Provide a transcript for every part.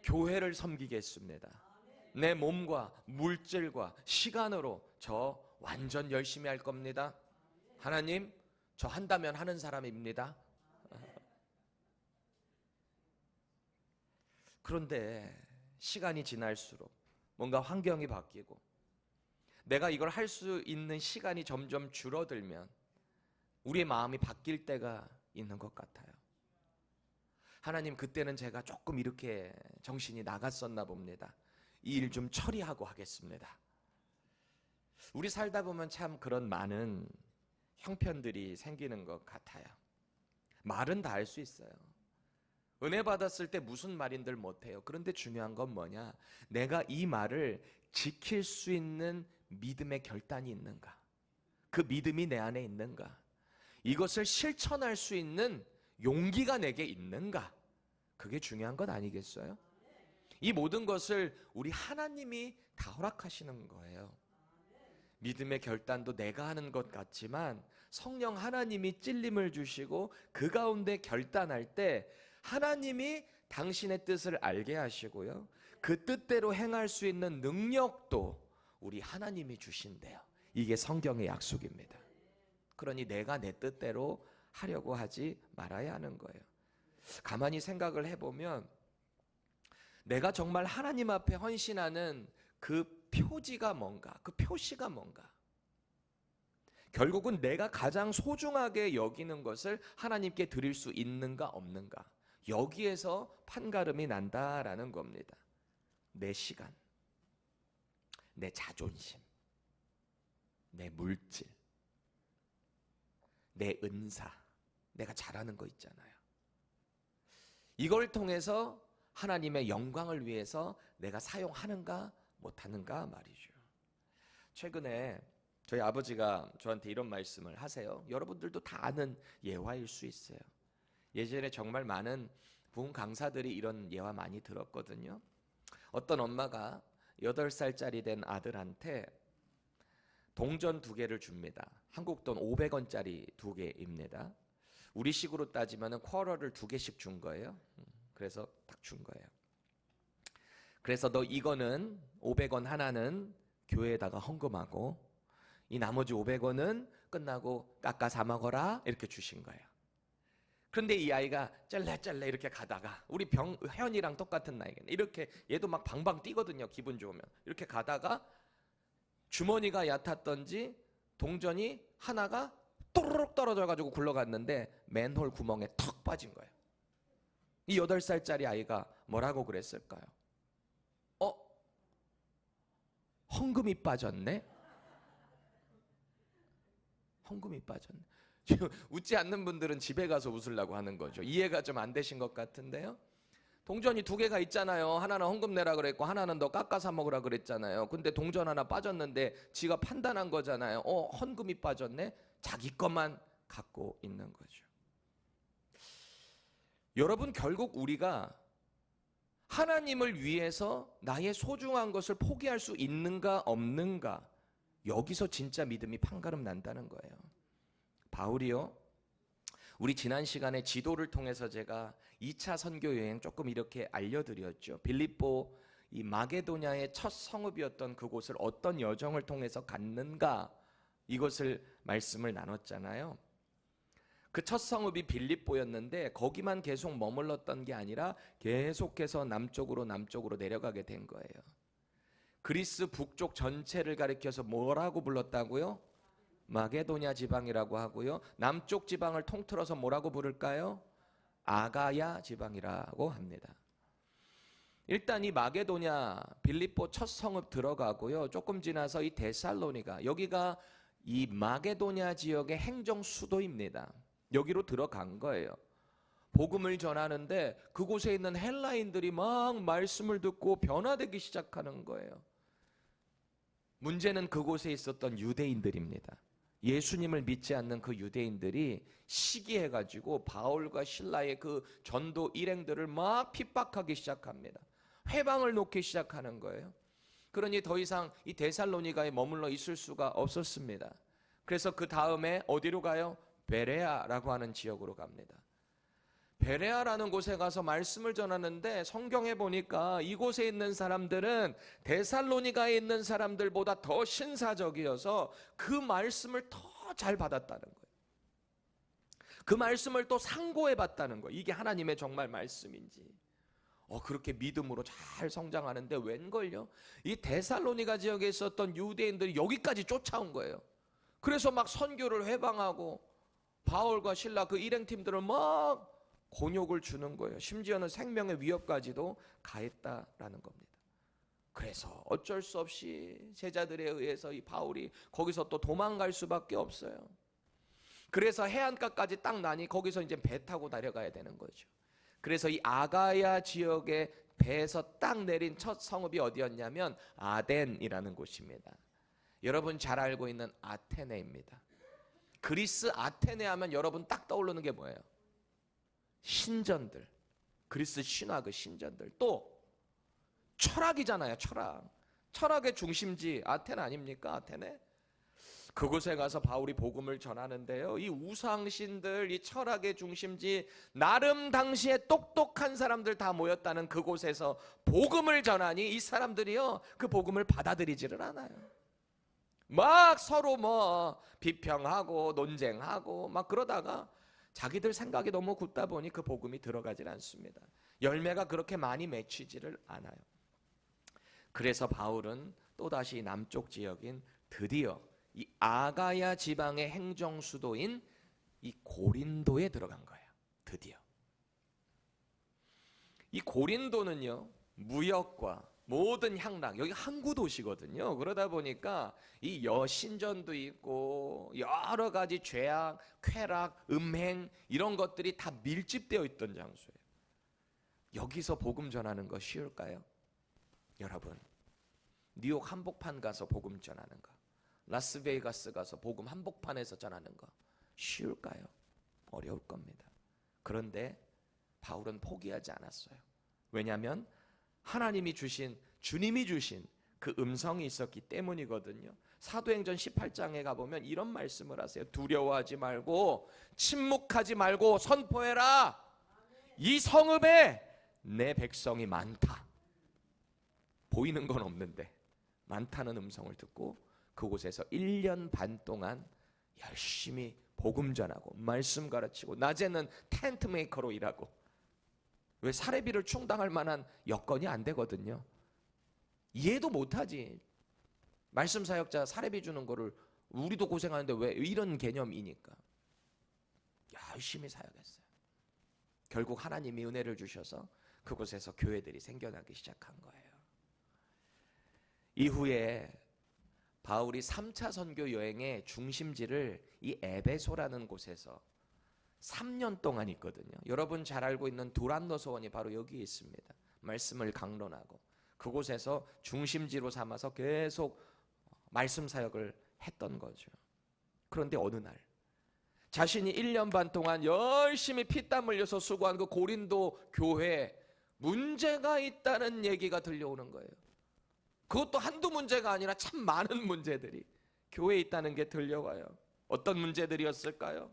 교회를 섬기겠습니다. 내 몸과 물질과 시간으로 저 완전 열심히 할 겁니다. 하나님, 저 한다면 하는 사람입니다. 그런데 시간이 지날수록 뭔가 환경이 바뀌고 내가 이걸 할 수 있는 시간이 점점 줄어들면 우리의 마음이 바뀔 때가 있는 것 같아요. 하나님, 그때는 제가 조금 이렇게 정신이 나갔었나 봅니다. 이 일 좀 처리하고 하겠습니다. 우리 살다 보면 참 그런 많은 형편들이 생기는 것 같아요. 말은 다 할 수 있어요. 은혜 받았을 때 무슨 말인들 못해요. 그런데 중요한 건 뭐냐? 내가 이 말을 지킬 수 있는 믿음의 결단이 있는가? 그 믿음이 내 안에 있는가? 이것을 실천할 수 있는 용기가 내게 있는가? 그게 중요한 것 아니겠어요? 이 모든 것을 우리 하나님이 다 허락하시는 거예요. 믿음의 결단도 내가 하는 것 같지만 성령 하나님이 찔림을 주시고 그 가운데 결단할 때 하나님이 당신의 뜻을 알게 하시고요, 그 뜻대로 행할 수 있는 능력도 우리 하나님이 주신대요. 이게 성경의 약속입니다. 그러니 내가 내 뜻대로 하려고 하지 말아야 하는 거예요. 가만히 생각을 해보면 내가 정말 하나님 앞에 헌신하는 그 표지가 뭔가, 그 표시가 뭔가, 결국은 내가 가장 소중하게 여기는 것을 하나님께 드릴 수 있는가 없는가, 여기에서 판가름이 난다라는 겁니다. 내 시간, 내 자존심, 내 물질, 내 은사, 내가 잘하는 거 있잖아요. 이걸 통해서 하나님의 영광을 위해서 내가 사용하는가 못하는가 말이죠. 최근에 저희 아버지가 저한테 이런 말씀을 하세요. 여러분들도 다 아는 예화일 수 있어요. 예전에 정말 많은 부흥 강사들이 이런 예화 많이 들었거든요. 어떤 엄마가 8살짜리 된 아들한테 동전 2개를 줍니다. 한국 돈 500원짜리 2개입니다. 우리 식으로 따지면 쿼러를 2개씩 준 거예요. 그래서 딱 준 거예요. 그래서 너 이거는 500원 하나는 교회에다가 헌금하고 이 나머지 500원은 끝나고 깎아 사 먹어라, 이렇게 주신 거예요. 그런데 이 아이가 짤래짤래 이렇게 가다가, 우리 현이랑 똑같은 나이겠네, 이렇게 얘도 막 방방 뛰거든요. 기분 좋으면 이렇게 가다가 주머니가 얕았던지 동전이 하나가 또르륵 떨어져가지고 굴러갔는데 맨홀 구멍에 턱 빠진 거예요. 이 8살짜리 아이가 뭐라고 그랬을까요? 헌금이 빠졌네? 헌금이 빠졌네. 지금 웃지 않는 분들은 집에 가서 웃으려고 하는 거죠. 이해가 좀 안 되신 것 같은데요. 동전이 2개가 있잖아요. 하나는 헌금 내라 그랬고 하나는 너 깎아 사 먹으라 그랬잖아요. 근데 동전 하나 빠졌는데 지가 판단한 거잖아요. 헌금이 빠졌네? 자기 것만 갖고 있는 거죠. 여러분, 결국 우리가 하나님을 위해서 나의 소중한 것을 포기할 수 있는가 없는가, 여기서 진짜 믿음이 판가름 난다는 거예요. 바울이요, 우리 지난 시간에 지도를 통해서 제가 2차 선교 여행 조금 이렇게 알려드렸죠. 빌립보 이 마게도냐의 첫 성읍이었던 그곳을 어떤 여정을 통해서 갔는가, 이것을 말씀을 나눴잖아요. 그 첫 성읍이 빌립보였는데 거기만 계속 머물렀던 게 아니라 계속해서 남쪽으로 내려가게 된 거예요. 그리스 북쪽 전체를 가리켜서 뭐라고 불렀다고요? 마게도냐 지방이라고 하고요. 남쪽 지방을 통틀어서 뭐라고 부를까요? 아가야 지방이라고 합니다. 일단 이 마게도냐 빌립보 첫 성읍 들어가고요. 조금 지나서 이 데살로니가, 여기가 이 마게도냐 지역의 행정 수도입니다. 여기로 들어간 거예요. 복음을 전하는데 그곳에 있는 헬라인들이 막 말씀을 듣고 변화되기 시작하는 거예요. 문제는 그곳에 있었던 유대인들입니다. 예수님을 믿지 않는 그 유대인들이 시기해가지고 바울과 실라의 그 전도 일행들을 막 핍박하기 시작합니다. 회방을 놓기 시작하는 거예요. 그러니 더 이상 이 데살로니가에 머물러 있을 수가 없었습니다. 그래서 그 다음에 어디로 가요? 베레아라고 하는 지역으로 갑니다. 베레아라는 곳에 가서 말씀을 전하는데 성경에 보니까 이곳에 있는 사람들은 데살로니가에 있는 사람들보다 더 신사적이어서 그 말씀을 더 잘 받았다는 거예요. 그 말씀을 또 상고해 봤다는 거예요. 이게 하나님의 정말 말씀인지. 그렇게 믿음으로 잘 성장하는데 웬걸요? 이 데살로니가 지역에 있었던 유대인들이 여기까지 쫓아온 거예요. 그래서 막 선교를 회방하고 바울과 실라 그 일행팀들을 막 곤욕을 주는 거예요. 심지어는 생명의 위협까지도 가했다라는 겁니다. 그래서 어쩔 수 없이 제자들에 의해서 이 바울이 거기서 또 도망갈 수밖에 없어요. 그래서 해안가까지 딱 나니 거기서 이제 배 타고 내려가야 되는 거죠. 그래서 이 아가야 지역에 배에서 딱 내린 첫 성읍이 어디였냐면 아덴이라는 곳입니다. 여러분 잘 알고 있는 아테네입니다. 그리스 아테네 하면 여러분 딱 떠오르는 게 뭐예요? 신전들, 그리스 신화 그 신전들. 또 철학이잖아요. 철학의 중심지 아테네 아닙니까? 아테네. 그곳에 가서 바울이 복음을 전하는데요, 이 우상신들, 이 철학의 중심지, 나름 당시에 똑똑한 사람들 다 모였다는 그곳에서 복음을 전하니 이 사람들이요 그 복음을 받아들이지를 않아요. 막 서로 뭐 비평하고 논쟁하고 막 그러다가 자기들 생각이 너무 굳다 보니 그 복음이 들어가질 않습니다. 열매가 그렇게 많이 맺히지를 않아요. 그래서 바울은 또다시 남쪽 지역인 드디어 이 아가야 지방의 행정 수도인 이 고린도에 들어간 거예요. 드디어. 이 고린도는요 무역과 모든 향락, 여기 항구 도시거든요. 그러다 보니까 이 여신전도 있고 여러 가지 죄악, 쾌락, 음행 이런 것들이 다 밀집되어 있던 장소예요. 여기서 복음 전하는 거 쉬울까요? 여러분, 뉴욕 한복판 가서 복음 전하는 거, 라스베이거스 가서 복음 한복판에서 전하는 거 쉬울까요? 어려울 겁니다. 그런데 바울은 포기하지 않았어요. 왜냐하면 하나님이 주신, 주님이 주신 그 음성이 있었기 때문이거든요. 사도행전 18장에 가보면 이런 말씀을 하세요. 두려워하지 말고 침묵하지 말고 선포해라. 이 성읍에 내 백성이 많다. 보이는 건 없는데 많다는 음성을 듣고 그곳에서 1년 반 동안 열심히 복음 전하고 말씀 가르치고, 낮에는 텐트 메이커로 일하고. 왜? 사례비를 충당할 만한 여건이 안 되거든요. 이해도 못하지. 말씀 사역자 사례비 주는 거를 우리도 고생하는데 왜? 이런 개념이니까 열심히 사역했어요. 결국 하나님이 은혜를 주셔서 그곳에서 교회들이 생겨나기 시작한 거예요. 이후에 바울이 3차 선교 여행의 중심지를 이 에베소라는 곳에서 3년 동안 있거든요. 여러분 잘 알고 있는 두란노 소원이 바로 여기에 있습니다. 말씀을 강론하고 그곳에서 중심지로 삼아서 계속 말씀 사역을 했던 거죠. 그런데 어느 날 자신이 1년 반 동안 열심히 피땀 흘려서 수고한 그 고린도 교회에 문제가 있다는 얘기가 들려오는 거예요. 그것도 한두 문제가 아니라 참 많은 문제들이 교회에 있다는 게 들려와요. 어떤 문제들이었을까요?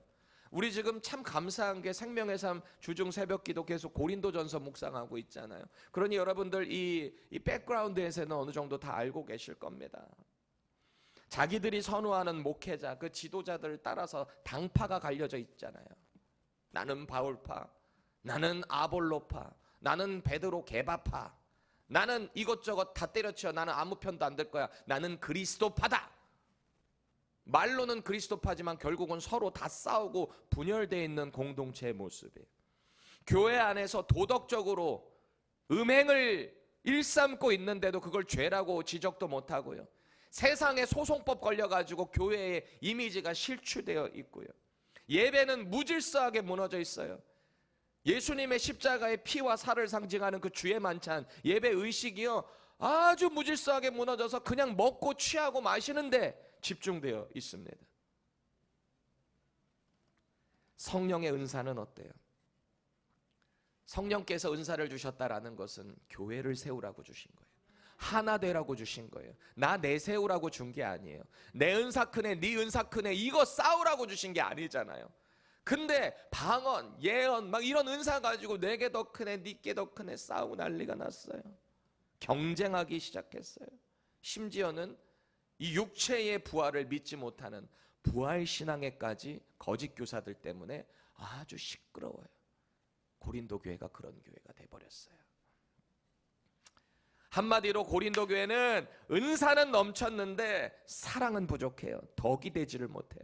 우리 지금 참 감사한 게 생명의 삶 주중 새벽 기도 계속 고린도전서 묵상하고 있잖아요. 그러니 여러분들 이 백그라운드에서는 어느 정도 다 알고 계실 겁니다. 자기들이 선호하는 목회자, 그 지도자들을 따라서 당파가 갈려져 있잖아요. 나는 바울파, 나는 아볼로파, 나는 베드로 게바파, 나는 이것저것 다 때려치워, 나는 아무 편도 안 들 거야, 나는 그리스도파다. 말로는 그리스도파지만 결국은 서로 다 싸우고 분열되어 있는 공동체의 모습이에요. 교회 안에서 도덕적으로 음행을 일삼고 있는데도 그걸 죄라고 지적도 못하고요. 세상에 소송법 걸려가지고 교회의 이미지가 실추되어 있고요. 예배는 무질서하게 무너져 있어요. 예수님의 십자가의 피와 살을 상징하는 그 주의 만찬, 예배 의식이요 아주 무질서하게 무너져서 그냥 먹고 취하고 마시는데 집중되어 있습니다. 성령의 은사는 어때요? 성령께서 은사를 주셨다라는 것은 교회를 세우라고 주신 거예요. 하나 되라고 주신 거예요. 나 내세우라고 준 게 아니에요. 내 은사 크네, 네 은사 크네, 이거 싸우라고 주신 게 아니잖아요. 근데 방언, 예언 막 이런 은사 가지고 내게 더 크네, 니께 더 크네 싸우고 난리가 났어요. 경쟁하기 시작했어요. 심지어는 이 육체의 부활을 믿지 못하는 부활신앙에까지 거짓 교사들 때문에 아주 시끄러워요. 고린도 교회가 그런 교회가 돼버렸어요. 한마디로 고린도 교회는 은사는 넘쳤는데 사랑은 부족해요. 덕이 되지를 못해요.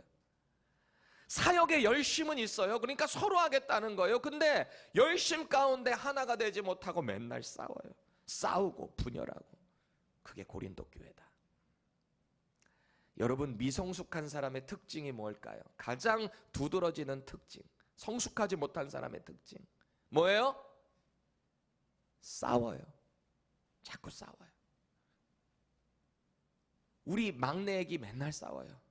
사역의 열심은 있어요. 그러니까 서로 하겠다는 거예요. 근데 열심 가운데 하나가 되지 못하고 맨날 싸워요. 싸우고 분열하고. 그게 고린도 교회다. 여러분, 미성숙한 사람의 특징이 뭘까요? 가장 두드러지는 특징, 성숙하지 못한 사람의 특징 뭐예요? 싸워요. 자꾸 싸워요. 우리 막내 애기 맨날 싸워요.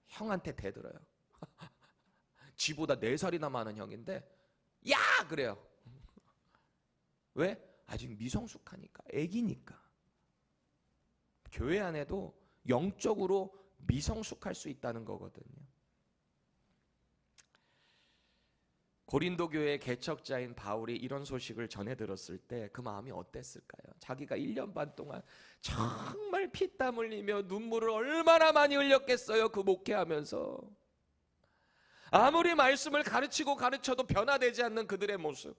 형한테 대들어요. 지보다 4살이나 많은 형인데 야! 그래요. 왜? 아직 미성숙하니까, 애기니까. 교회 안에도 영적으로 미성숙할 수 있다는 거거든요. 고린도 교회의 개척자인 바울이 이런 소식을 전해 들었을 때 그 마음이 어땠을까요? 자기가 1년 반 동안 정말 피땀 흘리며 눈물을 얼마나 많이 흘렸겠어요. 그 목회하면서. 아무리 말씀을 가르치고 가르쳐도 변화되지 않는 그들의 모습,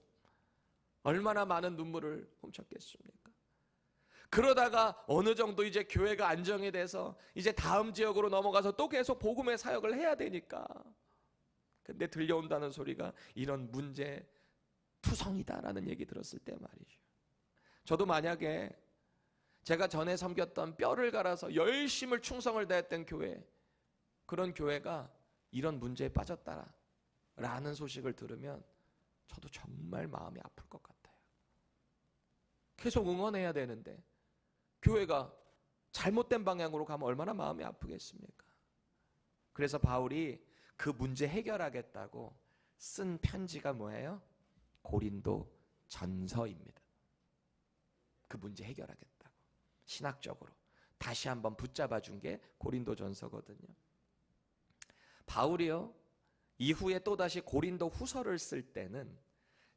얼마나 많은 눈물을 훔쳤겠습니까? 그러다가 어느 정도 이제 교회가 안정이 돼서 이제 다음 지역으로 넘어가서 또 계속 복음의 사역을 해야 되니까, 근데 들려온다는 소리가 이런 문제 투성이다라는 얘기 들었을 때 말이죠. 저도 만약에 제가 전에 섬겼던 뼈를 갈아서 열심을 충성을 다했던 교회, 그런 교회가 이런 문제에 빠졌다라는 소식을 들으면 저도 정말 마음이 아플 것 같아요. 계속 응원해야 되는데 교회가 잘못된 방향으로 가면 얼마나 마음이 아프겠습니까? 그래서 바울이 그 문제 해결하겠다고 쓴 편지가 뭐예요? 고린도 전서입니다. 그 문제 해결하겠다고 신학적으로 다시 한번 붙잡아 준 게 고린도 전서거든요. 바울이요, 이후에 또다시 고린도 후서를 쓸 때는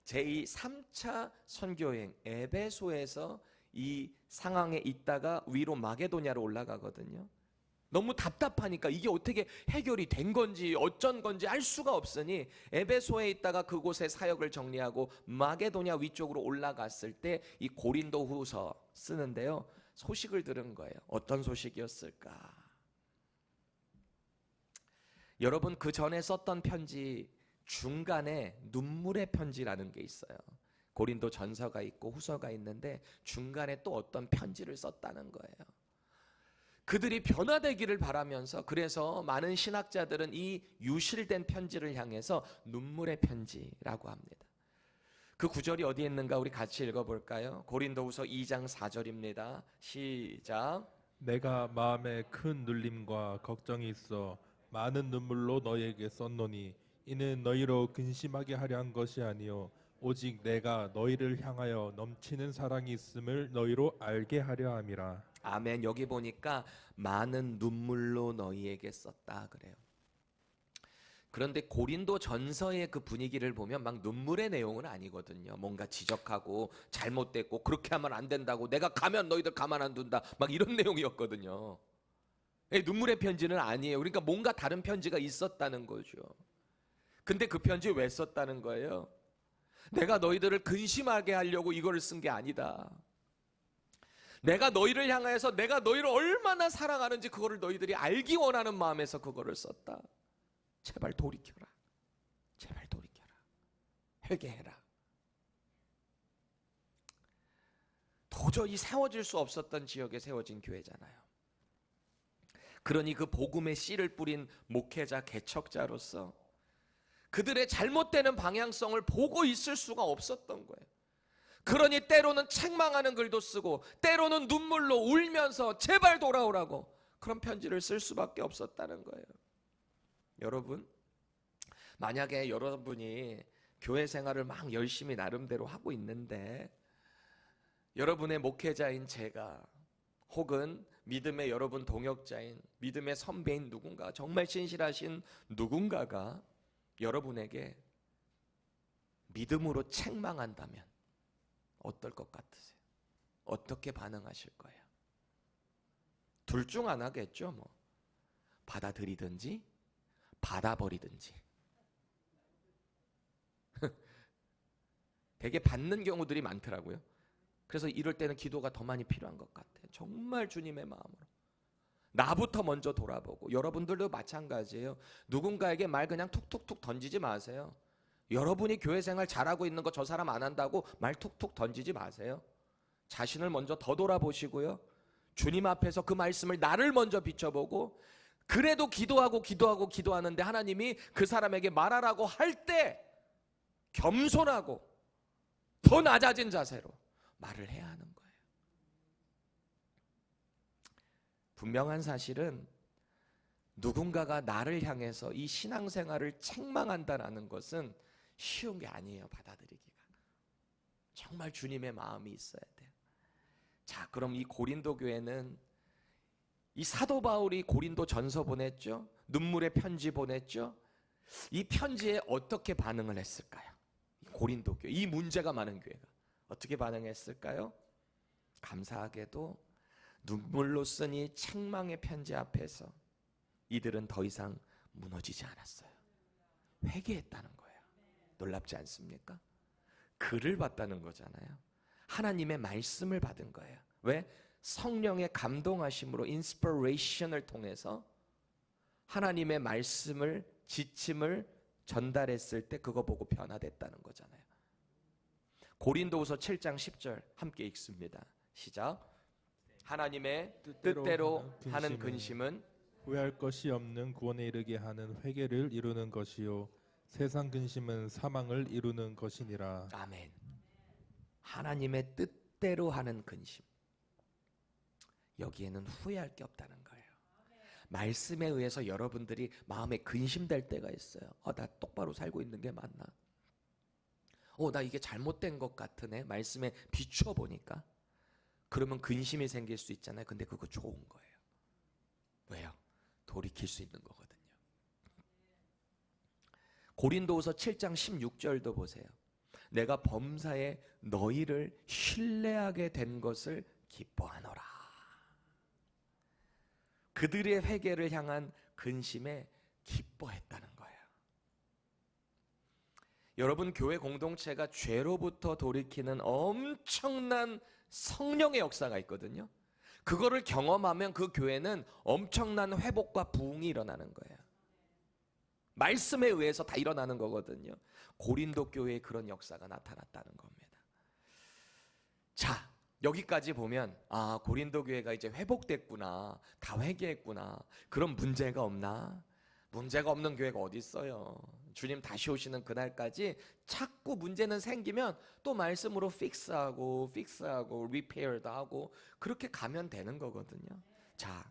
제3차 선교여행 에베소에서 이 상황에 있다가 위로 마게도냐로 올라가거든요. 너무 답답하니까 이게 어떻게 해결이 된 건지 어쩐 건지 알 수가 없으니 에베소에 있다가 그곳의 사역을 정리하고 마게도냐 위쪽으로 올라갔을 때 이 고린도 후서 쓰는데요, 소식을 들은 거예요. 어떤 소식이었을까? 여러분, 그 전에 썼던 편지 중간에 눈물의 편지라는 게 있어요. 고린도 전서가 있고 후서가 있는데 중간에 또 어떤 편지를 썼다는 거예요. 그들이 변화되기를 바라면서, 그래서 많은 신학자들은 이 유실된 편지를 향해서 눈물의 편지라고 합니다. 그 구절이 어디에 있는가 우리 같이 읽어볼까요? 고린도후서 2장 4절입니다. 시작. 내가 마음에 큰 눌림과 걱정이 있어 많은 눈물로 너희에게 썼노니 이는 너희로 근심하게 하려 한 것이 아니요 오직 내가 너희를 향하여 넘치는 사랑이 있음을 너희로 알게 하려 함이라. 아멘. 여기 보니까 많은 눈물로 너희에게 썼다 그래요. 그런데 고린도 전서의 그 분위기를 보면 막 눈물의 내용은 아니거든요. 뭔가 지적하고 잘못됐고 그렇게 하면 안 된다고, 내가 가면 너희들 가만 안 둔다, 막 이런 내용이었거든요. 눈물의 편지는 아니에요. 그러니까 뭔가 다른 편지가 있었다는 거죠. 근데 그 편지 왜 썼다는 거예요? 내가 너희들을 근심하게 하려고 이거를 쓴 게 아니다. 내가 너희를 향해서 내가 너희를 얼마나 사랑하는지 그거를 너희들이 알기 원하는 마음에서 그거를 썼다. 제발 돌이켜라. 제발 돌이켜라. 회개해라. 도저히 세워질 수 없었던 지역에 세워진 교회잖아요. 그러니 그 복음의 씨를 뿌린 목회자, 개척자로서 그들의 잘못되는 방향성을 보고 있을 수가 없었던 거예요. 그러니 때로는 책망하는 글도 쓰고 때로는 눈물로 울면서 제발 돌아오라고 그런 편지를 쓸 수밖에 없었다는 거예요. 여러분, 만약에 여러분이 교회 생활을 막 열심히 나름대로 하고 있는데 여러분의 목회자인 제가 혹은 믿음의 여러분 동역자인 믿음의 선배인 누군가, 정말 신실하신 누군가가 여러분에게 믿음으로 책망한다면 어떨 것 같으세요? 어떻게 반응하실 거예요? 둘 중 하나겠죠. 뭐 받아들이든지 받아버리든지. 되게 받는 경우들이 많더라고요. 그래서 이럴 때는 기도가 더 많이 필요한 것 같아요. 정말 주님의 마음으로 나부터 먼저 돌아보고, 여러분들도 마찬가지예요. 누군가에게 말 그냥 툭툭툭 던지지 마세요. 여러분이 교회 생활 잘하고 있는 거 저 사람 안 한다고 말 툭툭 던지지 마세요. 자신을 먼저 더 돌아보시고요, 주님 앞에서 그 말씀을 나를 먼저 비춰보고, 그래도 기도하는데 하나님이 그 사람에게 말하라고 할 때 겸손하고 더 낮아진 자세로 말을 해야 하는 거예요. 분명한 사실은 누군가가 나를 향해서 이 신앙생활을 책망한다는 것은 쉬운 게 아니에요. 받아들이기가 정말 주님의 마음이 있어야 돼요. 자, 그럼 이 고린도 교회는 이 사도 바울이 고린도 전서 보냈죠. 눈물의 편지 보냈죠. 이 편지에 어떻게 반응을 했을까요? 고린도 교회, 이 문제가 많은 교회가 어떻게 반응했을까요? 감사하게도 눈물로 쓴 이 책망의 편지 앞에서 이들은 더 이상 무너지지 않았어요. 회개했다는 거예요. 놀랍지 않습니까? 글을 받다는 거잖아요. 하나님의 말씀을 받은 거예요. 왜? 성령의 감동하심으로, 인스피레이션을 통해서 하나님의 말씀을, 지침을 전달했을 때 그거 보고 변화됐다는 거잖아요. 고린도후서 7장 10절 함께 읽습니다. 시작. 하나님의 뜻대로 하는 근심은 후회할 것이 없는 구원에 이르게 하는 회개를 이루는 것이요 세상 근심은 사망을 이루는 것이니라. 아멘. 하나님의 뜻대로 하는 근심, 여기에는 후회할 게 없다는 거예요. 말씀에 의해서 여러분들이 마음에 근심될 때가 있어요. 나 똑바로 살고 있는 게 맞나? 나 이게 잘못된 것 같으네. 말씀에 비추어 보니까. 그러면 근심이 생길 수 있잖아요. 근데 그거 좋은 거예요. 왜요? 돌이킬 수 있는 거거든요. 고린도후서 7장 16절도 보세요. 내가 범사에 너희를 신뢰하게 된 것을 기뻐하노라. 그들의 회개를 향한 근심에 기뻐했다는 거예요. 여러분, 교회 공동체가 죄로부터 돌이키는 엄청난 성령의 역사가 있거든요. 그거를 경험하면 그 교회는 엄청난 회복과 부흥이 일어나는 거예요. 말씀에 의해서 다 일어나는 거거든요. 고린도 교회에 그런 역사가 나타났다는 겁니다. 자, 여기까지 보면 고린도 교회가 이제 회복됐구나, 다 회개했구나. 그럼 문제가 없나? 문제가 없는 교회가 어디 있어요? 주님 다시 오시는 그날까지 자꾸 문제는 생기면 또 말씀으로 픽스하고 리페어도 하고 그렇게 가면 되는 거거든요. 자,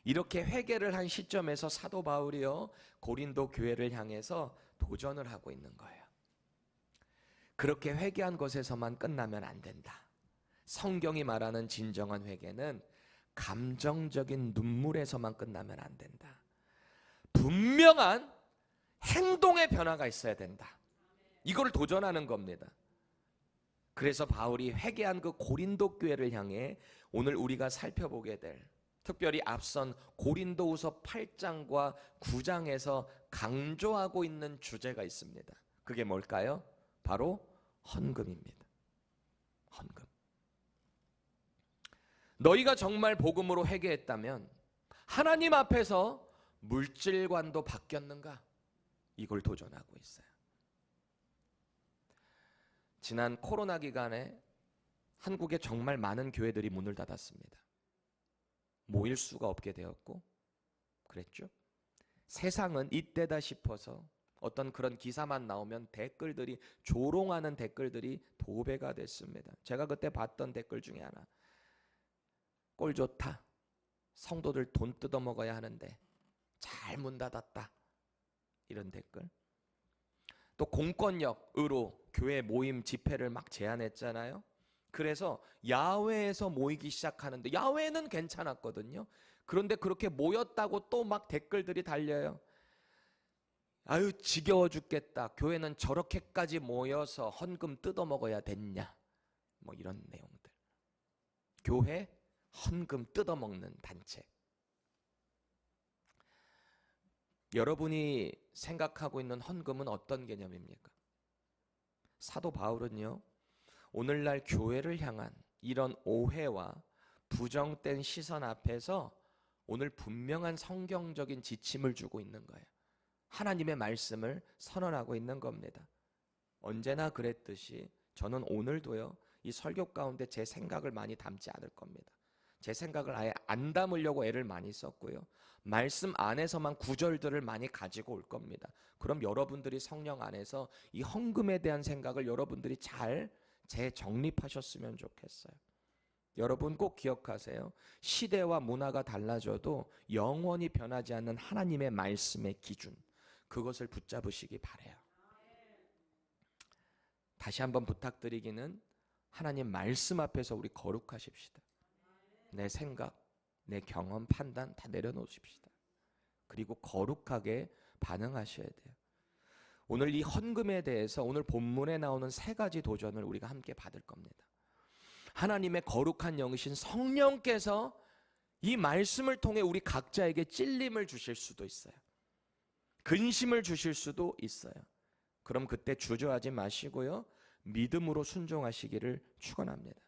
이렇게 회개를 한 시점에서 사도 바울이요, 고린도 교회를 향해서 도전을 하고 있는 거예요. 그렇게 회개한 것에서만 끝나면 안 된다. 성경이 말하는 진정한 회개는 감정적인 눈물에서만 끝나면 안 된다. 분명한 행동의 변화가 있어야 된다. 이걸 도전하는 겁니다. 그래서 바울이 회개한 그 고린도 교회를 향해 오늘 우리가 살펴보게 될, 특별히 앞선 고린도후서 8장과 9장에서 강조하고 있는 주제가 있습니다. 그게 뭘까요? 바로 헌금입니다. 헌금. 너희가 정말 복음으로 회개했다면 하나님 앞에서 물질관도 바뀌었는가? 이걸 도전하고 있어요. 지난 코로나 기간에 한국에 정말 많은 교회들이 문을 닫았습니다. 모일 수가 없게 되었고 그랬죠. 세상은 이때다 싶어서 어떤 그런 기사만 나오면 댓글들이, 조롱하는 댓글들이 도배가 됐습니다. 제가 그때 봤던 댓글 중에 하나, 꼴 좋다, 성도들 돈 뜯어먹어야 하는데 잘 문 닫았다, 이런 댓글. 또 공권력으로 교회 모임 집회를 막 제한했잖아요. 그래서 야외에서 모이기 시작하는데, 야외는 괜찮았거든요. 그런데 그렇게 모였다고 또 막 댓글들이 달려요. 아유 지겨워 죽겠다. 교회는 저렇게까지 모여서 헌금 뜯어먹어야 됐냐. 뭐 이런 내용들. 교회 헌금 뜯어먹는 단체. 여러분이 생각하고 있는 헌금은 어떤 개념입니까? 사도 바울은요, 오늘날 교회를 향한 이런 오해와 부정된 시선 앞에서 오늘 분명한 성경적인 지침을 주고 있는 거예요. 하나님의 말씀을 선언하고 있는 겁니다. 언제나 그랬듯이 저는 오늘도요, 이 설교 가운데 제 생각을 많이 담지 않을 겁니다. 제 생각을 아예 안 담으려고 애를 많이 썼고요. 말씀 안에서만 구절들을 많이 가지고 올 겁니다. 그럼 여러분들이 성령 안에서 이 헌금에 대한 생각을 여러분들이 잘 재정립하셨으면 좋겠어요. 여러분 꼭 기억하세요. 시대와 문화가 달라져도 영원히 변하지 않는 하나님의 말씀의 기준, 그것을 붙잡으시기 바라요. 다시 한번 부탁드리기는 하나님 말씀 앞에서 우리 거룩하십시다. 내 생각, 내 경험, 판단 다 내려놓으십시다. 그리고 거룩하게 반응하셔야 돼요. 오늘 이 헌금에 대해서 오늘 본문에 나오는 세 가지 도전을 우리가 함께 받을 겁니다. 하나님의 거룩한 영이신 성령께서 이 말씀을 통해 우리 각자에게 찔림을 주실 수도 있어요. 근심을 주실 수도 있어요. 그럼 그때 주저하지 마시고요, 믿음으로 순종하시기를 축원합니다.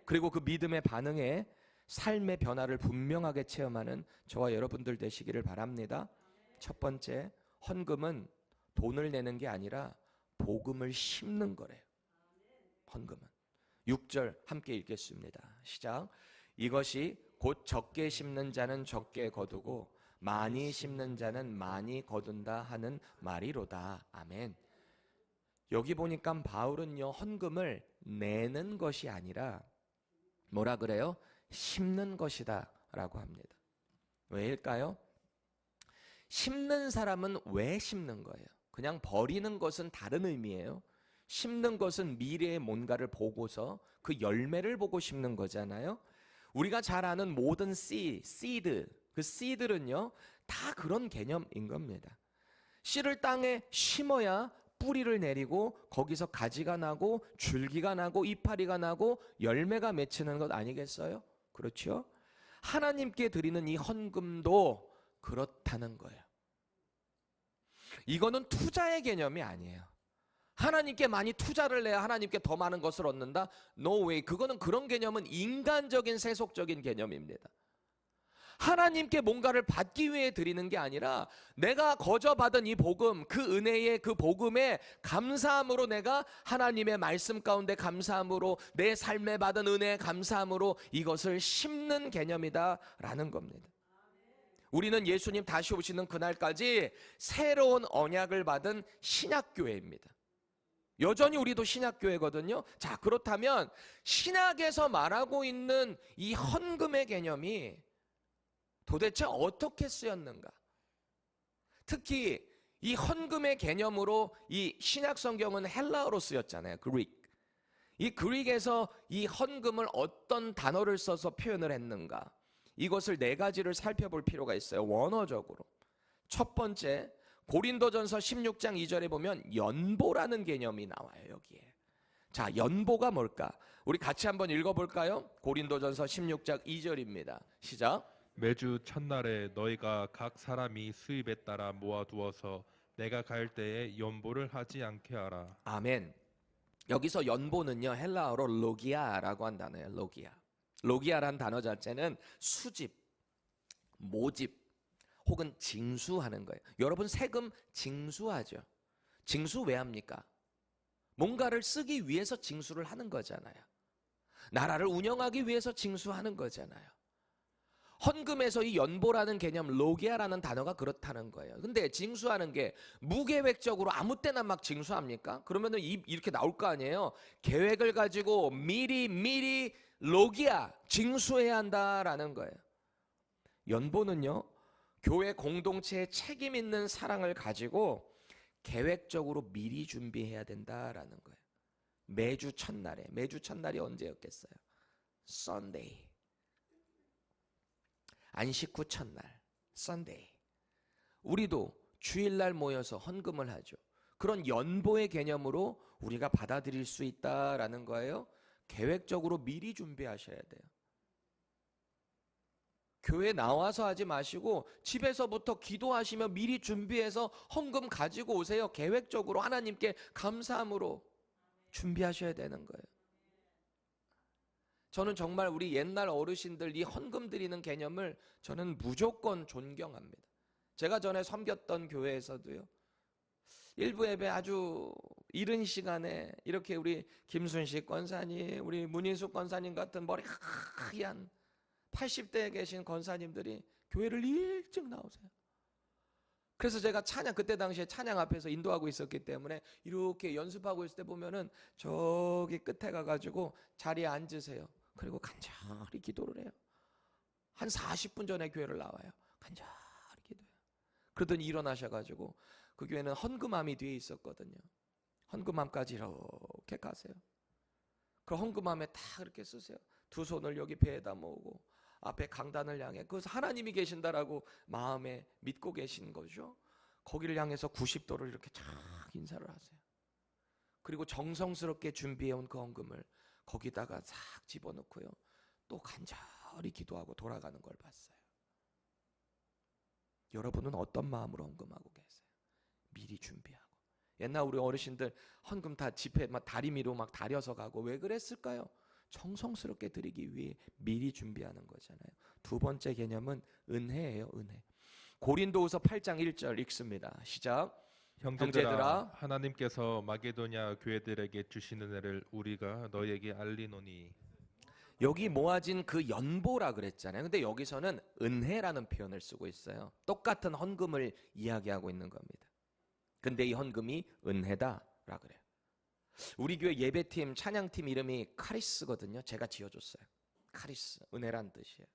그리고 그 믿음의 반응에 삶의 변화를 분명하게 체험하는 저와 여러분들 되시기를 바랍니다. 첫 번째, 헌금은 돈을 내는 게 아니라 복음을 심는 거래요. 헌금은. 6절 함께 읽겠습니다. 시작. 이것이 곧 적게 심는 자는 적게 거두고 많이 심는 자는 많이 거둔다 하는 말이로다. 아멘. 여기 보니까 바울은요, 헌금을 내는 것이 아니라 뭐라 그래요? 심는 것이다 라고 합니다. 왜일까요? 심는 사람은 왜 심는 거예요? 그냥 버리는 것은 다른 의미예요. 심는 것은 미래의 뭔가를 보고서 그 열매를 보고 심는 거잖아요. 우리가 잘 아는 모든 씨드, 그 씨들은요 다 그런 개념인 겁니다. 씨를 땅에 심어야 뿌리를 내리고 거기서 가지가 나고 줄기가 나고 이파리가 나고 열매가 맺히는 것 아니겠어요? 그렇죠? 하나님께 드리는 이 헌금도 그렇다는 거예요. 이거는 투자의 개념이 아니에요. 하나님께 많이 투자를 해야 하나님께 더 많은 것을 얻는다? No way. 그거는 그런 개념은 인간적인 세속적인 개념입니다. 하나님께 뭔가를 받기 위해 드리는 게 아니라 내가 거저 받은 이 복음, 그 은혜의 그 복음에 감사함으로 내가 하나님의 말씀 가운데 감사함으로 내 삶에 받은 은혜에 감사함으로 이것을 심는 개념이다라는 겁니다. 우리는 예수님 다시 오시는 그날까지 새로운 언약을 받은 신약교회입니다. 여전히 우리도 신약교회거든요. 자, 그렇다면 신약에서 말하고 있는 이 헌금의 개념이 도대체 어떻게 쓰였는가? 특히 이 헌금의 개념으로 이 신약 성경은 헬라어로 쓰였잖아요. 그릭. 이 그릭에서 이 헌금을 어떤 단어를 써서 표현을 했는가? 이것을 네 가지를 살펴볼 필요가 있어요. 원어적으로. 첫 번째, 고린도전서 16장 2절에 보면 연보라는 개념이 나와요. 여기에. 자, 연보가 뭘까? 우리 같이 한번 읽어볼까요? 고린도전서 16장 2절입니다. 시작. 매주 첫날에 너희가 각 사람이 수입에 따라 모아두어서 내가 갈 때에 연보를 하지 않게 하라. 아멘. 여기서 연보는요 헬라어로 로기아라고 한 단어예요. 로기아란 단어 자체는 수집, 모집 혹은 징수하는 거예요. 여러분 세금 징수하죠. 징수 왜 합니까? 뭔가를 쓰기 위해서 징수를 하는 거잖아요. 나라를 운영하기 위해서 징수하는 거잖아요. 헌금에서 이 연보라는 개념, 로기아라는 단어가 그렇다는 거예요. 근데 징수하는 게 무계획적으로 아무 때나 막 징수합니까? 그러면은 이렇게 나올 거 아니에요. 계획을 가지고 미리 로기아, 징수해야 한다라는 거예요. 연보는요, 교회 공동체의 책임 있는 사랑을 가지고 계획적으로 미리 준비해야 된다라는 거예요. 매주 첫날이 언제였겠어요? Sunday. 안식 후 첫날, Sunday. 우리도 주일날 모여서 헌금을 하죠. 그런 연보의 개념으로 우리가 받아들일 수 있다라는 거예요. 계획적으로 미리 준비하셔야 돼요. 교회 나와서 하지 마시고 집에서부터 기도하시며 미리 준비해서 헌금 가지고 오세요. 계획적으로 하나님께 감사함으로 준비하셔야 되는 거예요. 저는 정말 우리 옛날 어르신들 이 헌금 드리는 개념을 저는 무조건 존경합니다. 제가 전에 섬겼던 교회에서도요, 일부 예배 아주 이른 시간에 이렇게 우리 김순식 권사님, 우리 문인숙 권사님 같은 머리 하얀 80대에 계신 권사님들이 교회를 일찍 나오세요. 그래서 제가 찬양, 그때 당시에 찬양 앞에서 인도하고 있었기 때문에 이렇게 연습하고 있을 때 보면은 저기 끝에 가가지고 자리에 앉으세요. 그리고 간절히 기도를 해요. 한 40분 전에 교회를 나와요. 간절히 기도해요. 그러더니 일어나셔가지고, 그 교회는 헌금함이 뒤에 있었거든요. 헌금함까지 이렇게 가세요. 그 헌금함에 다 이렇게 쓰세요. 두 손을 여기 배에다 모으고 앞에 강단을 향해, 그것은 하나님이 계신다라고 마음에 믿고 계신 거죠. 거기를 향해서 90도를 이렇게 쫙 인사를 하세요. 그리고 정성스럽게 준비해온 그 헌금을 거기다가 싹 집어넣고요, 또 간절히 기도하고 돌아가는 걸 봤어요. 여러분은 어떤 마음으로 헌금하고 계세요? 미리 준비하고. 옛날 우리 어르신들 헌금 다 지폐 막 다리미로 막 다려서 가고 왜 그랬을까요? 정성스럽게 드리기 위해 미리 준비하는 거잖아요. 두 번째 개념은 은혜예요. 은혜. 고린도후서 8장 1절 읽습니다. 시작. 형제들아, 하나님께서 마게도냐 교회들에게 주신 은혜를 우리가 너희에게 알리노니. 여기 모아진 그 연보라 그랬잖아요. 근데 여기서는 은혜라는 표현을 쓰고 있어요. 똑같은 헌금을 이야기하고 있는 겁니다. 근데 이 헌금이 은혜다라 그래요. 우리 교회 예배팀, 찬양팀 이름이 카리스거든요. 제가 지어줬어요. 카리스, 은혜란 뜻이에요.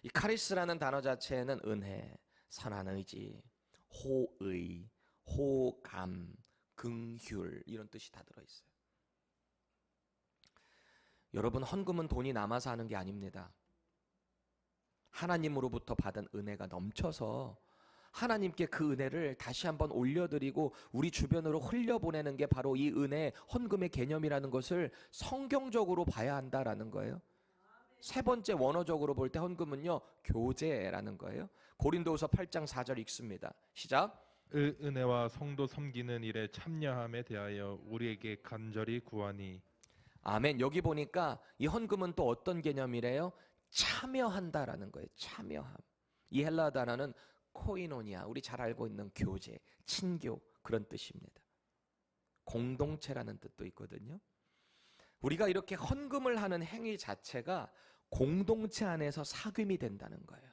이 카리스라는 단어 자체에는 은혜, 선한 의지, 호의, 호감, 긍휼 이런 뜻이 다 들어있어요. 여러분, 헌금은 돈이 남아서 하는 게 아닙니다. 하나님으로부터 받은 은혜가 넘쳐서 하나님께 그 은혜를 다시 한번 올려드리고 우리 주변으로 흘려보내는 게 바로 이 은혜, 헌금의 개념이라는 것을 성경적으로 봐야 한다라는 거예요. 세 번째, 원어적으로 볼 때 헌금은요, 교제라는 거예요. 고린도후서 8장 4절 읽습니다. 시작. 은혜와 성도 섬기는 일에 참여함에 대하여 우리에게 간절히 구하니. 아멘. 여기 보니까 이 헌금은 또 어떤 개념이래요? 참여한다라는 거예요. 참여함. 이 헬라 단어는 코이노니아, 우리 잘 알고 있는 교제, 친교 그런 뜻입니다. 공동체라는 뜻도 있거든요. 우리가 이렇게 헌금을 하는 행위 자체가 공동체 안에서 사귐이 된다는 거예요.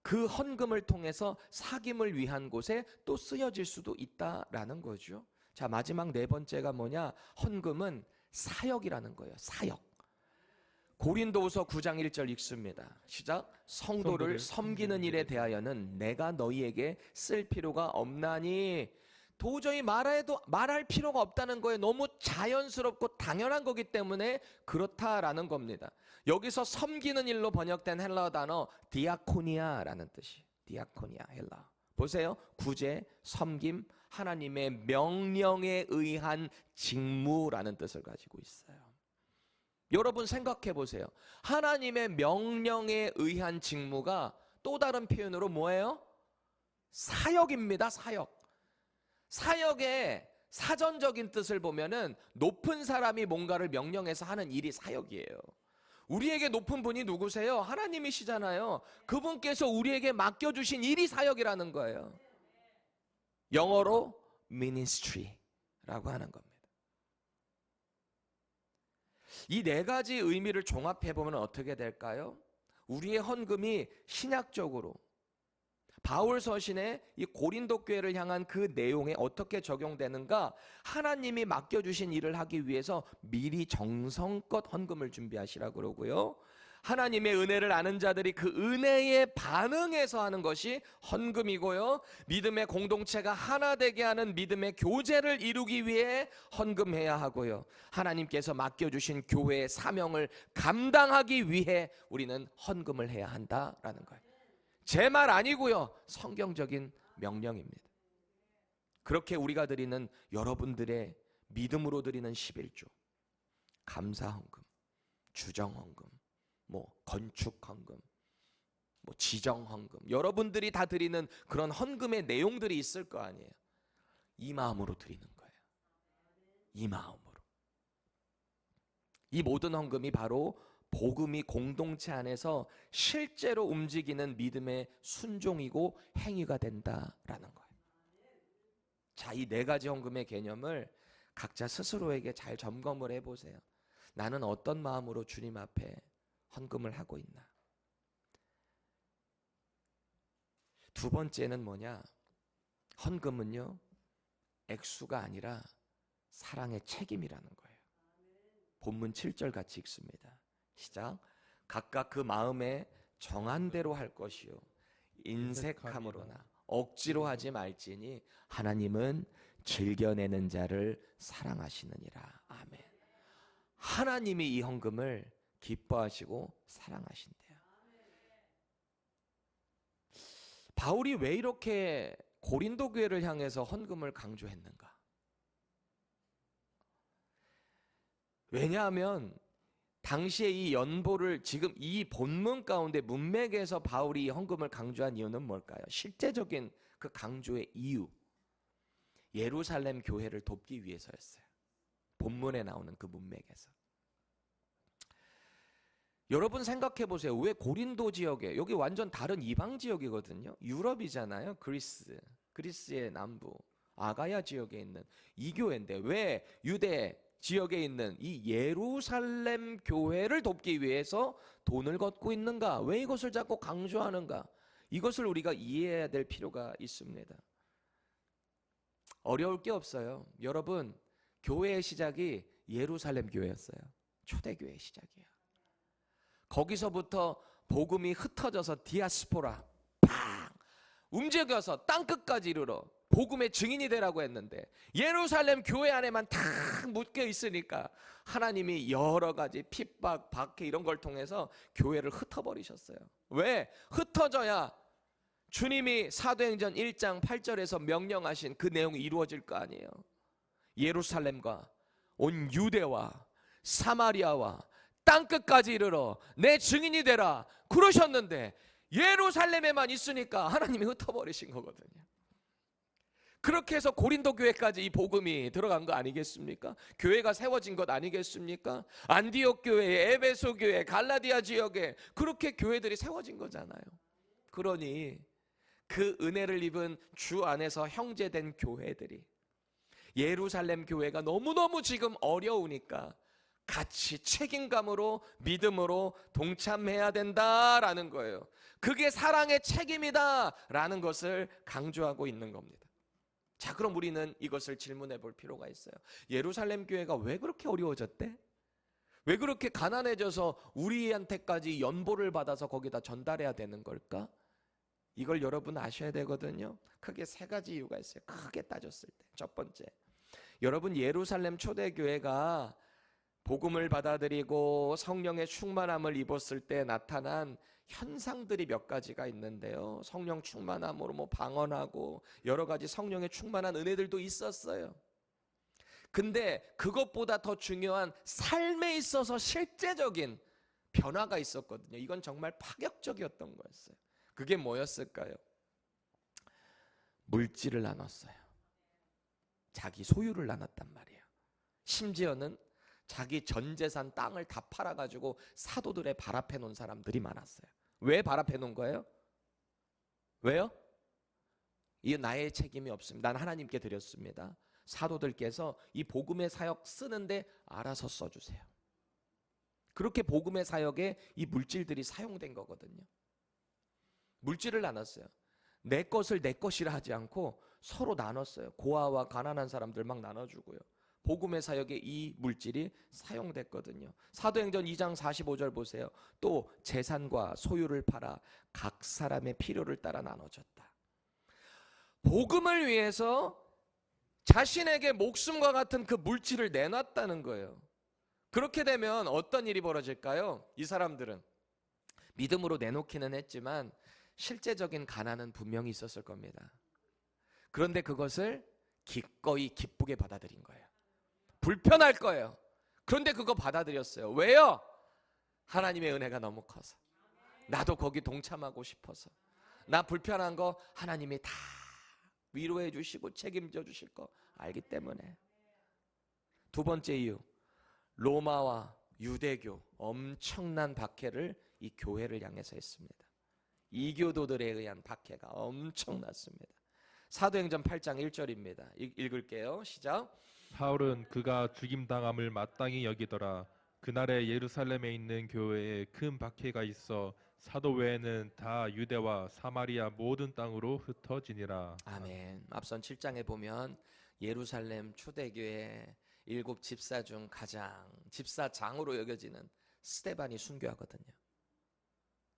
그 헌금을 통해서 사귐을 위한 곳에 또 쓰여질 수도 있다라는 거죠. 자, 마지막 네 번째가 뭐냐? 헌금은 사역이라는 거예요. 사역. 고린도후서 9장 1절 읽습니다. 시작. 성도를 섬기는 일에 대하여는 내가 너희에게 쓸 필요가 없나니. 도저히 말할 필요가 없다는 거예요. 너무 자연스럽고 당연한 거기 때문에 그렇다라는 겁니다. 여기서 섬기는 일로 번역된 헬라어 단어 디아코니아라는 뜻이에요. 디아코니아, 헬라. 보세요. 구제, 섬김, 하나님의 명령에 의한 직무라는 뜻을 가지고 있어요. 여러분 생각해 보세요. 하나님의 명령에 의한 직무가 또 다른 표현으로 뭐예요? 사역입니다. 사역. 사역의 사전적인 뜻을 보면은 높은 사람이 뭔가를 명령해서 하는 일이 사역이에요. 우리에게 높은 분이 누구세요? 하나님이시잖아요. 그분께서 우리에게 맡겨주신 일이 사역이라는 거예요. 영어로 ministry라고 하는 겁니다. 이 네 가지 의미를 종합해 보면 어떻게 될까요? 우리의 헌금이 신약적으로 바울 서신의 이 고린도 교회를 향한 그 내용에 어떻게 적용되는가? 하나님이 맡겨주신 일을 하기 위해서 미리 정성껏 헌금을 준비하시라 그러고요. 하나님의 은혜를 아는 자들이 그 은혜에 반응해서 하는 것이 헌금이고요. 믿음의 공동체가 하나 되게 하는 믿음의 교제를 이루기 위해 헌금해야 하고요. 하나님께서 맡겨주신 교회의 사명을 감당하기 위해 우리는 헌금을 해야 한다라는 거예요. 제 말 아니고요. 성경적인 명령입니다. 그렇게 우리가 드리는 여러분들의 믿음으로 드리는 11조, 감사헌금, 주정헌금, 건축헌금, 지정헌금, 여러분들이 다 드리는 그런 헌금의 내용들이 있을 거 아니에요. 이 마음으로 드리는 거예요. 이 마음으로. 이 모든 헌금이 바로 복음이 공동체 안에서 실제로 움직이는 믿음의 순종이고 행위가 된다라는 거예요. 자, 이 네 가지 헌금의 개념을 각자 스스로에게 잘 점검을 해보세요. 나는 어떤 마음으로 주님 앞에 헌금을 하고 있나? 두 번째는 뭐냐? 헌금은요, 액수가 아니라 사랑의 책임이라는 거예요. 본문 7절 같이 읽습니다. 시작. 각각 그 마음에 정한 대로 할 것이요 인색함으로나 억지로 하지 말지니 하나님은 즐겨내는 자를 사랑하시느니라. 아멘. 하나님이 이 헌금을 기뻐하시고 사랑하신대요. 바울이 왜 이렇게 고린도 교회를 향해서 헌금을 강조했는가? 왜냐하면 당시에 이 연보를 지금 이 본문 가운데 문맥에서 바울이 이 헌금을 강조한 이유는 뭘까요? 실제적인 그 강조의 이유, 예루살렘 교회를 돕기 위해서였어요. 본문에 나오는 그 문맥에서. 여러분 생각해 보세요. 왜 고린도 지역에, 여기 완전 다른 이방 지역이거든요. 유럽이잖아요. 그리스의 남부 아가야 지역에 있는 이 교회인데 왜 유대 지역에 있는 이 예루살렘 교회를 돕기 위해서 돈을 걷고 있는가? 왜 이것을 자꾸 강조하는가? 이것을 우리가 이해해야 될 필요가 있습니다. 어려울 게 없어요. 여러분, 교회의 시작이 예루살렘 교회였어요. 초대교회의 시작이에요. 거기서부터 복음이 흩어져서 디아스포라 팡 움직여서 땅끝까지 이르러 복음의 증인이 되라고 했는데 예루살렘 교회 안에만 다 묶여 있으니까 하나님이 여러 가지 핍박, 박해 이런 걸 통해서 교회를 흩어버리셨어요. 왜? 흩어져야 주님이 사도행전 1장 8절에서 명령하신 그 내용이 이루어질 거 아니에요. 예루살렘과 온 유대와 사마리아와 땅끝까지 이르러 내 증인이 되라 그러셨는데 예루살렘에만 있으니까 하나님이 흩어버리신 거거든요. 그렇게 해서 고린도 교회까지 이 복음이 들어간 거 아니겠습니까? 교회가 세워진 것 아니겠습니까? 안디옥 교회, 에베소 교회, 갈라디아 지역에 그렇게 교회들이 세워진 거잖아요. 그러니 그 은혜를 입은 주 안에서 형제된 교회들이 예루살렘 교회가 너무너무 지금 어려우니까 같이 책임감으로 믿음으로 동참해야 된다라는 거예요. 그게 사랑의 책임이다라는 것을 강조하고 있는 겁니다. 자, 그럼 우리는 이것을 질문해 볼 필요가 있어요. 예루살렘 교회가 왜 그렇게 어려워졌대? 왜 그렇게 가난해져서 우리한테까지 연보를 받아서 거기다 전달해야 되는 걸까? 이걸 여러분 아셔야 되거든요. 크게 세 가지 이유가 있어요. 크게 따졌을 때. 첫 번째, 여러분 예루살렘 초대교회가 복음을 받아들이고 성령의 충만함을 입었을 때 나타난 현상들이 몇 가지가 있는데요. 성령 충만함으로 방언하고 여러 가지 성령의 충만한 은혜들도 있었어요. 근데 그것보다 더 중요한 삶에 있어서 실제적인 변화가 있었거든요. 이건 정말 파격적이었던 거였어요. 그게 뭐였을까요? 물질을 나눴어요. 자기 소유를 나눴단 말이에요. 심지어는 자기 전 재산 땅을 다 팔아가지고 사도들의 발 앞에 놓은 사람들이 많았어요. 왜 발 앞에 놓은 거예요? 왜요? 이 나의 책임이 없습니다. 난 하나님께 드렸습니다. 사도들께서 이 복음의 사역 쓰는데 알아서 써주세요. 그렇게 복음의 사역에 이 물질들이 사용된 거거든요. 물질을 나눴어요. 내 것을 내 것이라 하지 않고 서로 나눴어요. 고아와 가난한 사람들 막 나눠주고요. 복음의 사역에 이 물질이 사용됐거든요. 사도행전 2장 45절 보세요. 또 재산과 소유를 팔아 각 사람의 필요를 따라 나눠줬다. 복음을 위해서 자신에게 목숨과 같은 그 물질을 내놨다는 거예요. 그렇게 되면 어떤 일이 벌어질까요? 이 사람들은 믿음으로 내놓기는 했지만 실제적인 가난은 분명히 있었을 겁니다. 그런데 그것을 기꺼이 기쁘게 받아들인 거예요. 불편할 거예요. 그런데 그거 받아들였어요. 왜요? 하나님의 은혜가 너무 커서. 나도 거기 동참하고 싶어서. 나 불편한 거 하나님이 다 위로해 주시고 책임져 주실 거 알기 때문에. 두 번째 이유, 로마와 유대교 엄청난 박해를 이 교회를 향해서 했습니다. 이교도들에 의한 박해가 엄청났습니다. 사도행전 8장 1절입니다. 읽을게요. 시작. 바울은 그가 죽임당함을 마땅히 여기더라. 그날에 예루살렘에 있는 교회에 큰 박해가 있어 사도 외에는 다 유대와 사마리아 모든 땅으로 흩어지니라. 아멘. 앞선 7장에 보면 예루살렘 초대교회 7 집사 중 가장 집사장으로 여겨지는 스데반이 순교하거든요.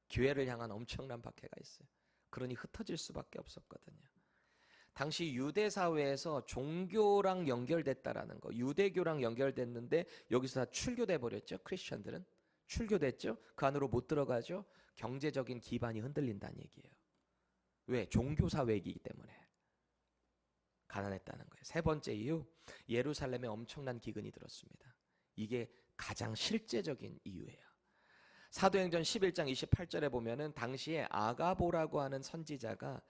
교회를 향한 엄청난 박해가 있어요. 그러니 흩어질 수밖에 없었거든요. 당시 유대 사회에서 종교랑 연결됐다라는 거, 유대교랑 연결됐는데 여기서 다 출교돼 버렸죠. 크리스천들은 출교됐죠. 그 안으로 못 들어가죠. 경제적인 기반이 흔들린다는 얘기예요. 왜? 종교 사회이기 때문에 가난했다는 거예요. 세 번째 이유, 예루살렘에 엄청난 기근이 들었습니다. 이게 가장 실제적인 이유예요. 사도행전 11장 28절에 보면은 당시에 아가보라고 하는 선지자가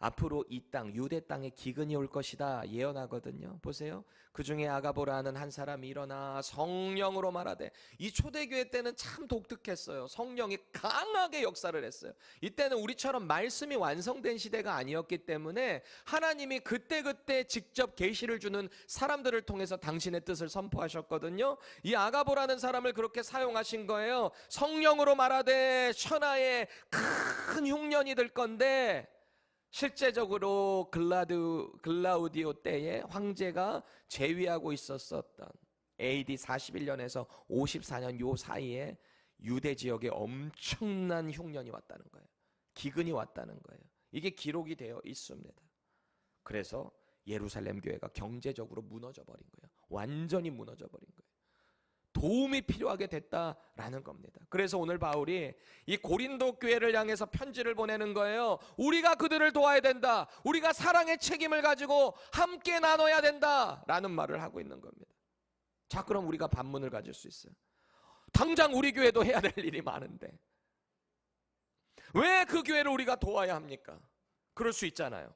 앞으로 이 땅, 유대 땅에 기근이 올 것이다 예언하거든요. 보세요. 그 중에 아가보라는 한 사람이 일어나 성령으로 말하되, 이 초대교회 때는 참 독특했어요. 성령이 강하게 역사를 했어요. 이때는 우리처럼 말씀이 완성된 시대가 아니었기 때문에 하나님이 그때그때 직접 계시를 주는 사람들을 통해서 당신의 뜻을 선포하셨거든요. 이 아가보라는 사람을 그렇게 사용하신 거예요. 성령으로 말하되 천하에 큰 흉년이 들 건데, 실제적으로 글라우디오 때에 황제가 재위하고 있었던 AD 41년에서 54년 요 사이에 유대 지역에 엄청난 흉년이 왔다는 거예요. 기근이 왔다는 거예요. 이게 기록이 되어 있습니다. 그래서 예루살렘 교회가 경제적으로 무너져 버린 거예요. 완전히 무너져 버린 거예요. 도움이 필요하게 됐다라는 겁니다. 그래서 오늘 바울이 이 고린도 교회를 향해서 편지를 보내는 거예요. 우리가 그들을 도와야 된다. 우리가 사랑의 책임을 가지고 함께 나눠야 된다라는 말을 하고 있는 겁니다. 자, 그럼 우리가 반문을 가질 수 있어요. 당장 우리 교회도 해야 될 일이 많은데 왜 그 교회를 우리가 도와야 합니까? 그럴 수 있잖아요.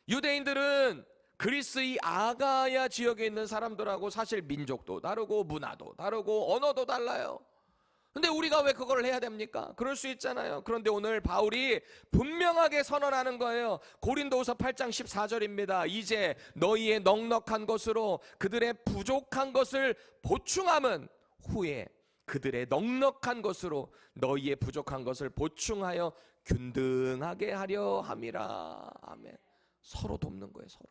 유대인들은 그리스 이 아가야 지역에 있는 사람들하고 사실 민족도 다르고 문화도 다르고 언어도 달라요. 근데 우리가 왜 그걸 해야 됩니까? 그럴 수 있잖아요. 그런데 오늘 바울이 분명하게 선언하는 거예요. 고린도후서 8장 14절입니다. 이제 너희의 넉넉한 것으로 그들의 부족한 것을 보충함은 후에 그들의 넉넉한 것으로 너희의 부족한 것을 보충하여 균등하게 하려 함이라. 아멘. 서로 돕는 거예요. 서로.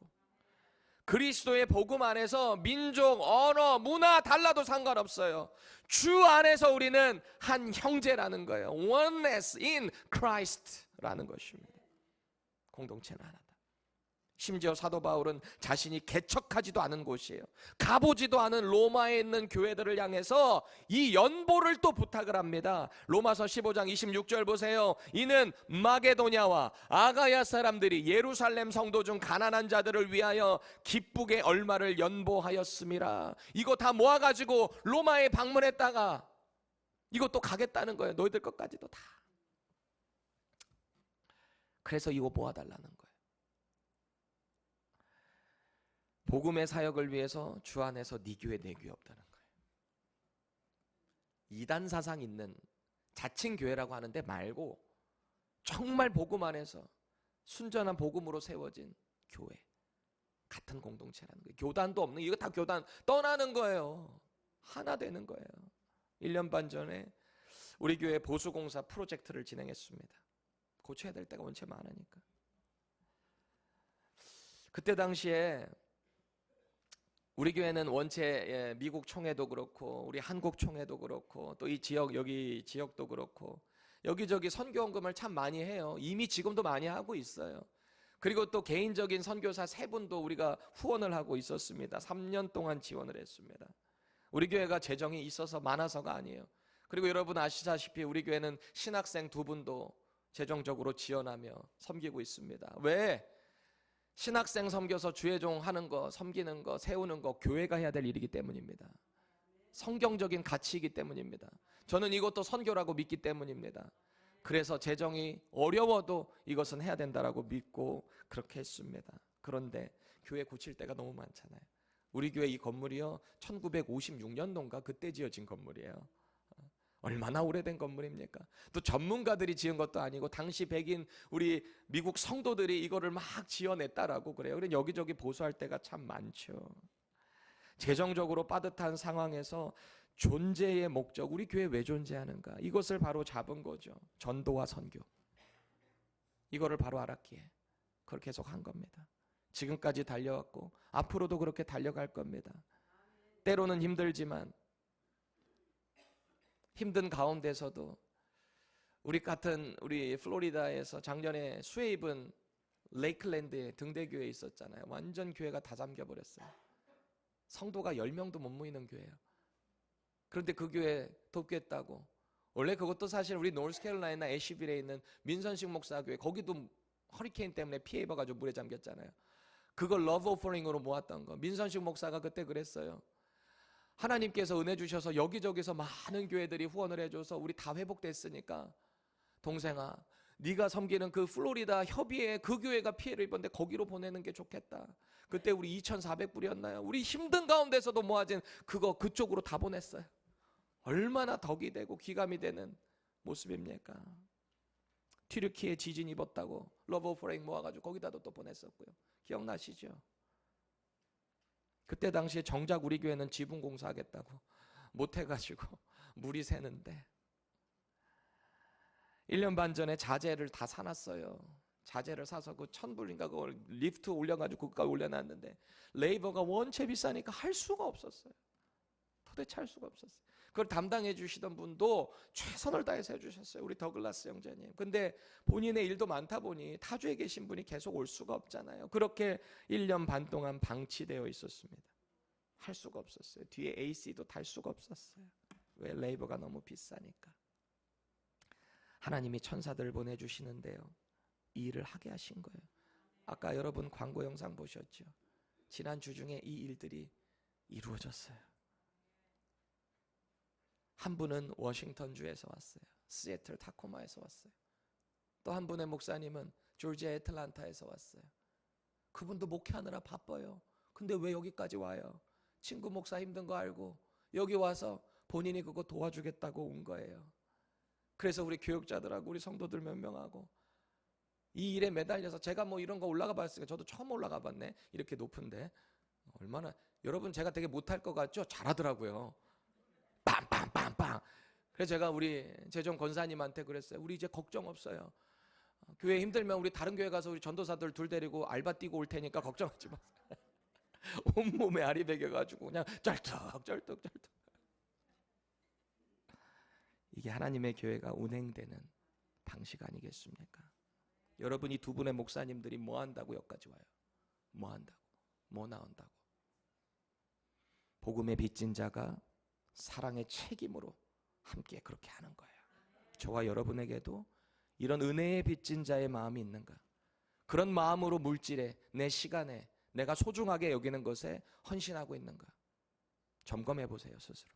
그리스도의 복음 안에서 민족, 언어, 문화 달라도 상관없어요. 주 안에서 우리는 한 형제라는 거예요. Oneness in Christ라는 것입니다. 공동체는 하나다. 심지어 사도 바울은 자신이 개척하지도 않은 곳이에요. 가보지도 않은 로마에 있는 교회들을 향해서 이 연보를 또 부탁을 합니다. 로마서 15장 26절 보세요. 이는 마게도냐와 아가야 사람들이 예루살렘 성도 중 가난한 자들을 위하여 기쁘게 얼마를 연보하였음이라. 이거 다 모아가지고 로마에 방문했다가 이것도 가겠다는 거예요. 너희들 것까지도 다. 그래서 이거 모아달라는 거예요. 복음의 사역을 위해서 주 안에서 네 교회 내 교회 없다는 거예요. 이단 사상 있는 자칭 교회라고 하는데 말고 정말 복음 안에서 순전한 복음으로 세워진 교회, 같은 공동체라는 거예요. 교단도 없는, 이거 다 교단 떠나는 거예요. 하나 되는 거예요. 1년 반 전에 우리 교회 보수공사 프로젝트를 진행했습니다. 고쳐야 될 때가 원체 많으니까. 그때 당시에 우리 교회는 원체 미국 총회도 그렇고 우리 한국 총회도 그렇고 또 이 지역 여기 지역도 그렇고 여기저기 선교원금을 참 많이 해요. 이미 지금도 많이 하고 있어요. 그리고 또 개인적인 선교사 3분도 우리가 후원을 하고 있었습니다. 3년 동안 지원을 했습니다. 우리 교회가 재정이 있어서 많아서가 아니에요. 그리고 여러분 아시다시피 우리 교회는 신학생 2분도 재정적으로 지원하며 섬기고 있습니다. 왜? 신학생 섬겨서 주의종 하는 거, 섬기는 거, 세우는 거 교회가 해야 될 일이기 때문입니다. 성경적인 가치이기 때문입니다. 저는 이것도 선교라고 믿기 때문입니다. 그래서 재정이 어려워도 이것은 해야 된다라고 믿고 그렇게 했습니다. 그런데 교회 고칠 때가 너무 많잖아요. 우리 교회 이 건물이요 1956년도인가 그때 지어진 건물이에요. 얼마나 오래된 건물입니까? 또 전문가들이 지은 것도 아니고 당시 백인 우리 미국 성도들이 이거를 막 지어냈다라고 그래요. 그래서 여기저기 보수할 때가 참 많죠. 재정적으로 빠듯한 상황에서 존재의 목적, 우리 교회 왜 존재하는가? 이것을 바로 잡은 거죠. 전도와 선교. 이거를 바로 알았기에 그걸 계속 한 겁니다. 지금까지 달려왔고 앞으로도 그렇게 달려갈 겁니다. 때로는 힘들지만 힘든 가운데서도 우리 같은 우리 플로리다에서 작년에 수해 입은 레이클랜드에 등대교회에 있었잖아요. 완전 교회가 다 잠겨버렸어요. 성도가 10명도 못 모이는 교회예요. 그런데 그 교회 돕겠다고 원래 그것도 사실 우리 노스캐롤라이나 애쉬빌에 있는 민선식 목사 교회 거기도 허리케인 때문에 피해 입어가지고 물에 잠겼잖아요. 그걸 러브 오퍼링으로 모았던 거 민선식 목사가 그때 그랬어요. 하나님께서 은혜 주셔서 여기저기서 많은 교회들이 후원을 해줘서 우리 다 회복됐으니까 동생아 네가 섬기는 그 플로리다 협의회 그 교회가 피해를 입었는데 거기로 보내는 게 좋겠다. 그때 우리 2,400불이었나요? 우리 힘든 가운데서도 모아진 그거 그쪽으로 다 보냈어요. 얼마나 덕이 되고 귀감이 되는 모습입니까? 튀르키에 지진 입었다고 러브 오퍼링 모아가지고 거기다도 또 보냈었고요. 기억나시죠? 그때 당시에 정작 우리 교회는 지붕 공사하겠다고 못해가지고 물이 새는데 1년 반 전에 자재를 다 사놨어요. 자재를 사서 그 1,000불인가 그걸 리프트 올려가지고 그까지 올려놨는데 레이버가 원체 비싸니까 할 수가 없었어요. 도대체 할 수가 없었어요. 그걸 담당해 주시던 분도 최선을 다해서 해주셨어요. 우리 더글라스 형제님. 근데 본인의 일도 많다 보니 타주에 계신 분이 계속 올 수가 없잖아요. 그렇게 1년 반 동안 방치되어 있었습니다. 할 수가 없었어요. 뒤에 AC도 달 수가 없었어요. 왜? 레이버가 너무 비싸니까. 하나님이 천사들을 보내주시는데요. 이 일을 하게 하신 거예요. 아까 여러분 광고 영상 보셨죠? 지난 주 중에 이 일들이 이루어졌어요. 한 분은 워싱턴주에서 왔어요. 시애틀 타코마에서 왔어요. 또 한 분의 목사님은 조지아 애틀란타에서 왔어요. 그분도 목회하느라 바빠요. 근데 왜 여기까지 와요? 친구 목사 힘든 거 알고 여기 와서 본인이 그거 도와주겠다고 온 거예요. 그래서 우리 교육자들하고 우리 성도들 몇 명하고 이 일에 매달려서 제가 뭐 이런 거 올라가 봤으니까 저도 처음 올라가 봤네. 이렇게 높은데 얼마나 여러분 제가 되게 못할 것 같죠? 잘하더라고요. 빵빵빵빵. 그래서 제가 우리 재정 권사님한테 그랬어요. 우리 이제 걱정 없어요. 교회 힘들면 우리 다른 교회 가서 우리 전도사들 둘 데리고 알바 뛰고 올 테니까 걱정하지 마세요. 온몸에 알이 배겨가지고 그냥 쩔뚝쩔뚝. 이게 하나님의 교회가 운행되는 방식 아니겠습니까? 여러분 이 두 분의 목사님들이 뭐 한다고 여기까지 와요? 뭐 한다고? 뭐 나온다고? 복음의 빚진 자가 사랑의 책임으로 함께 그렇게 하는 거예요. 저와 여러분에게도 이런 은혜의 빚진 자의 마음이 있는가? 그런 마음으로 물질에, 내 시간에, 내가 소중하게 여기는 것에 헌신하고 있는가? 점검해 보세요, 스스로.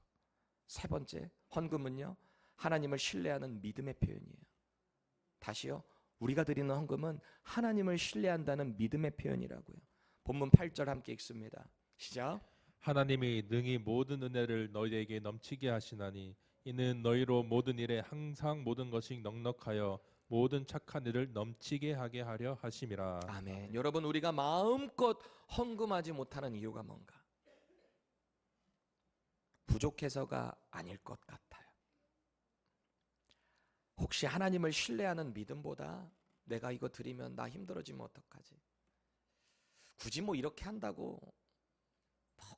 세 번째, 헌금은요, 하나님을 신뢰하는 믿음의 표현이에요. 다시요, 우리가 드리는 헌금은 하나님을 신뢰한다는 믿음의 표현이라고요. 본문 8절 함께 읽습니다. 시작. 하나님이 능히 모든 은혜를 너희에게 넘치게 하시나니 이는 너희로 모든 일에 항상 모든 것이 넉넉하여 모든 착한 일을 넘치게 하게 하려 하심이라. 아멘. 여러분 우리가 마음껏 헌금하지 못하는 이유가 뭔가? 부족해서가 아닐 것 같아요. 혹시 하나님을 신뢰하는 믿음보다 내가 이거 드리면 나 힘들어지면 어떡하지? 굳이 뭐 이렇게 한다고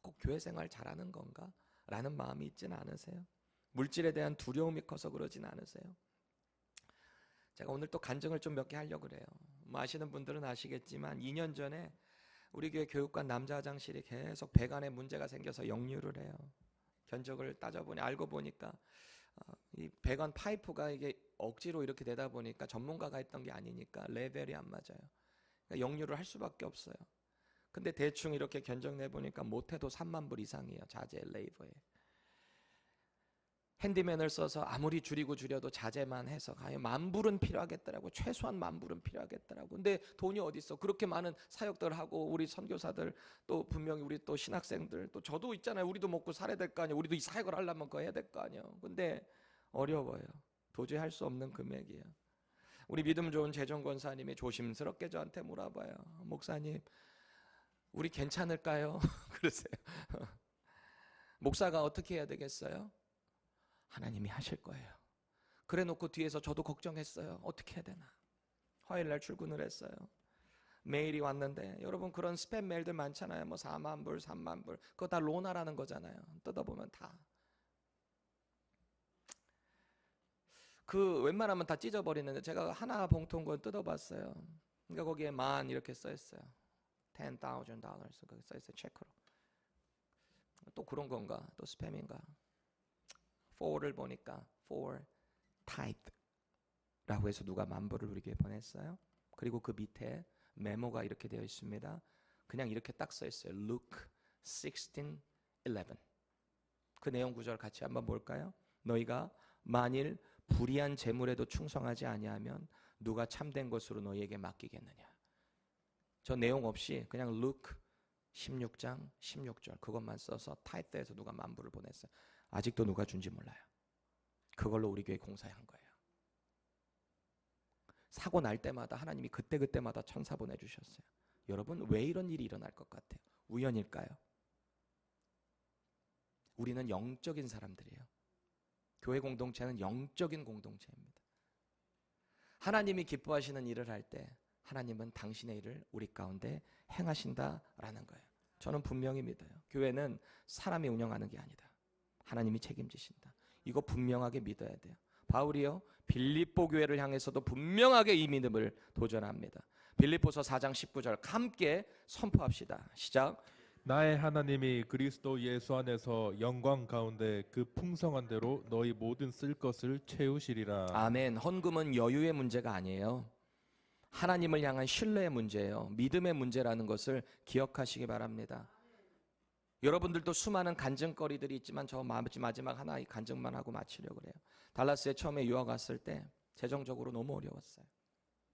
꼭 교회 생활 잘하는 건가? 라는 마음이 있지는 않으세요? 물질에 대한 두려움이 커서 그러진 않으세요? 제가 오늘 또 간증을 좀 몇 개 하려고 그래요. 뭐 아시는 분들은 아시겠지만 2년 전에 우리 교회 교육관 남자 화장실이 계속 배관에 문제가 생겨서 역류를 해요. 견적을 따져보니 알고 보니까 이 배관 파이프가 이게 억지로 이렇게 되다 보니까 전문가가 했던 게 아니니까 레벨이 안 맞아요. 그러니까 역류를 할 수밖에 없어요. 근데 대충 이렇게 견적 내보니까 못해도 3만 불 이상이에요. 자재 레이버에. 핸디맨을 써서 아무리 줄여도 자재만 해서 가요. 10,000불은 필요하겠더라고. 최소한 10,000불은 필요하겠더라고. 근데 돈이 어디 있어? 그렇게 많은 사역들 하고 우리 선교사들 또 분명히 우리 또 신학생들 또 저도 있잖아요. 우리도 먹고 살아야 될 거 아니에요. 우리도 이 사역을 하려면 그거 해야 될 거 아니에요. 근데 어려워요. 도저히 할 수 없는 금액이에요. 우리 믿음 좋은 재정 권사님이 조심스럽게 저한테 물어봐요. 목사님, 우리 괜찮을까요? 그러세요. 목사가 어떻게 해야 되겠어요? 하나님이 하실 거예요. 그래 놓고 뒤에서 저도 걱정했어요. 어떻게 해야 되나. 화요일 날 출근을 했어요. 메일이 왔는데 여러분 그런 스팸 메일들 많잖아요. 뭐 4만 불, 3만 불. 그거 다 로나라는 거잖아요. 뜯어보면 다. 그 웬만하면 다 찢어버리는데 제가 하나 봉투인 건 뜯어봤어요. 그러니까 거기에 만 이렇게 써있어요. $10,000 거기 써있어요. 체크로. 또 그런 건가? 또 스팸인가? 4를 보니까 for tithe 라고 해서 누가 10,000불을 우리에게 보냈어요. 그리고 그 밑에 메모가 이렇게 되어 있습니다. 그냥 이렇게 딱 써 있어요. Luke 16:11. 그 내용 구절 같이 한번 볼까요? 너희가 만일 불의한 재물에도 충성하지 아니하면 누가 참된 것으로 너희에게 맡기겠느냐. 저 내용 없이 그냥 Luke 16장 16절 그것만 써서 타이트에서 누가 10,000불을 보냈어요. 아직도 누가 준지 몰라요. 그걸로 우리 교회 공사한 거예요. 사고 날 때마다 하나님이 그때마다 천사 보내주셨어요. 여러분 왜 이런 일이 일어날 것 같아요? 우연일까요? 우리는 영적인 사람들이에요. 교회 공동체는 영적인 공동체입니다. 하나님이 기뻐하시는 일을 할 때 하나님은 당신의 일을 우리 가운데 행하신다라는 거예요. 저는 분명히 믿어요. 교회는 사람이 운영하는 게 아니다. 하나님이 책임지신다. 이거 분명하게 믿어야 돼요. 바울이요 빌립보 교회를 향해서도 분명하게 이 믿음을 도전합니다. 빌립보서 4장 19절 함께 선포합시다. 시작. 나의 하나님이 그리스도 예수 안에서 영광 가운데 그 풍성한 대로 너희 모든 쓸 것을 채우시리라. 아멘. 헌금은 여유의 문제가 아니에요. 하나님을 향한 신뢰의 문제예요. 믿음의 문제라는 것을 기억하시기 바랍니다. 여러분들도 수많은 간증거리들이 있지만 저 마지막 하나 이 간증만 하고 마치려고 그래요. 달라스에 처음에 유학 왔을 때 재정적으로 너무 어려웠어요.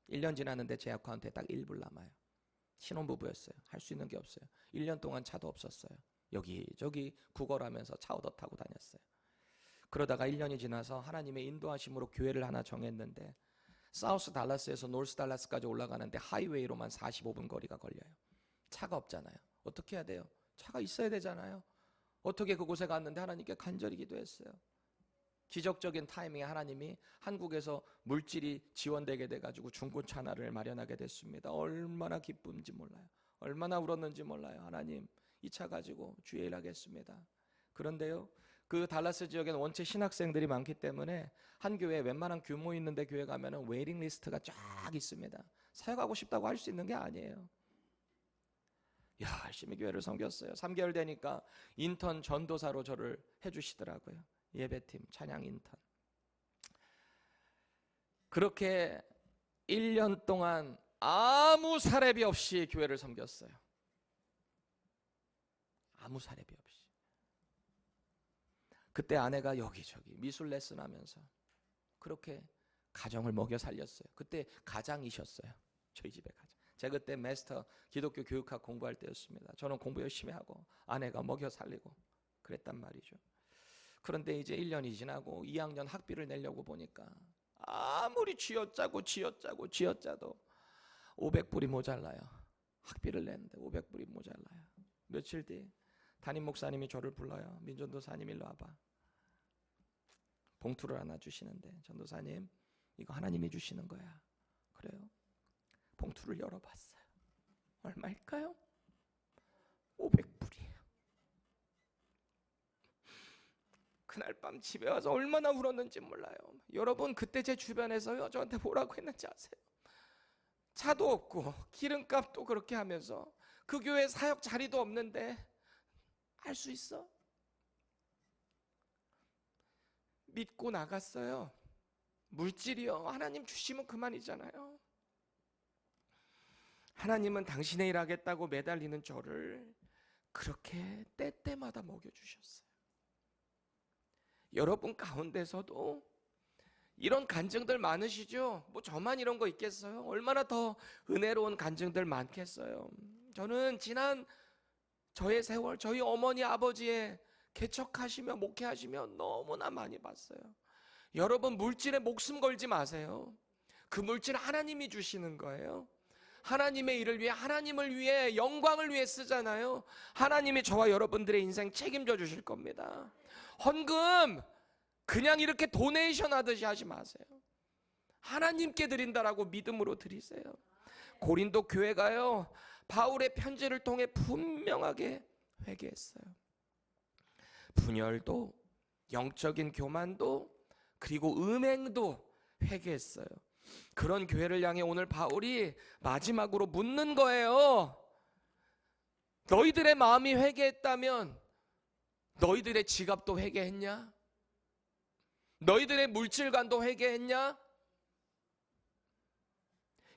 1년 지났는데 제 어카운트에 딱 1불 남아요. 신혼부부였어요. 할 수 있는 게 없어요. 1년 동안 차도 없었어요. 여기저기 구걸하면서 차 얻어 타고 다녔어요. 그러다가 1년이 지나서 하나님의 인도하심으로 교회를 하나 정했는데 사우스 달라스에서 노스 달라스까지 올라가는데 하이웨이로만 45분 거리가 걸려요. 차가 없잖아요. 어떻게 해야 돼요? 차가 있어야 되잖아요. 어떻게 그곳에 갔는데 하나님께 간절히 기도했어요. 기적적인 타이밍에 하나님이 한국에서 물질이 지원되게 돼가지고 중고차 하나를 마련하게 됐습니다. 얼마나 기쁜지 몰라요. 얼마나 울었는지 몰라요. 하나님 이 차 가지고 주의 일하겠습니다. 그런데요 그 달라스 지역에는 원체 신학생들이 많기 때문에 한 교회에 웬만한 규모 있는데 교회 가면은 웨이팅 리스트가 쫙 있습니다. 사역하고 싶다고 할 수 있는 게 아니에요. 열심히 교회를 섬겼어요. 3개월 되니까 인턴 전도사로 저를 해주시더라고요. 예배팀 찬양 인턴. 그렇게 1년 동안 아무 사례비 없이 교회를 섬겼어요. 아무 사례비 없이. 그때 아내가 여기저기 미술 레슨 하면서 그렇게 가정을 먹여 살렸어요. 그때 가장이셨어요. 저희 집에 가장. 제가 그때 마스터 기독교 교육학 공부할 때였습니다. 저는 공부 열심히 하고 아내가 먹여 살리고 그랬단 말이죠. 그런데 이제 1년이 지나고 2학년 학비를 내려고 보니까 아무리 쥐어짜도 500불이 모자라요. 학비를 냈는데 500불이 모자라요. 며칠 뒤 담임 목사님이 저를 불러요. 민전도사님 일로 와봐. 봉투를 하나 주시는데 전도사님 이거 하나님이 주시는 거야. 그래요? 봉투를 열어봤어요. 얼마일까요? 500불이에요. 그날 밤 집에 와서 얼마나 울었는지 몰라요. 여러분 그때 제 주변에서요 저한테 뭐라고 했는지 아세요? 차도 없고 기름값도 그렇게 하면서 그 교회 사역 자리도 없는데 할 수 있어? 믿고 나갔어요. 물질이요 하나님 주시면 그만이잖아요. 하나님은 당신의 일 하겠다고 매달리는 저를 그렇게 때때마다 먹여주셨어요. 여러분 가운데서도 이런 간증들 많으시죠? 뭐 저만 이런 거 있겠어요? 얼마나 더 은혜로운 간증들 많겠어요. 저는 지난 저의 세월, 저희 어머니 아버지의 개척하시며 목회하시며 너무나 많이 봤어요. 여러분 물질에 목숨 걸지 마세요. 그 물질 하나님이 주시는 거예요. 하나님의 일을 위해, 하나님을 위해, 영광을 위해 쓰잖아요. 하나님이 저와 여러분들의 인생 책임져 주실 겁니다. 헌금 그냥 이렇게 도네이션 하듯이 하지 마세요. 하나님께 드린다라고 믿음으로 드리세요. 고린도 교회가요, 바울의 편지를 통해 분명하게 회개했어요. 분열도, 영적인 교만도, 그리고 음행도 회개했어요. 그런 교회를 향해 오늘 바울이 마지막으로 묻는 거예요. 너희들의 마음이 회개했다면 너희들의 지갑도 회개했냐? 너희들의 물질관도 회개했냐?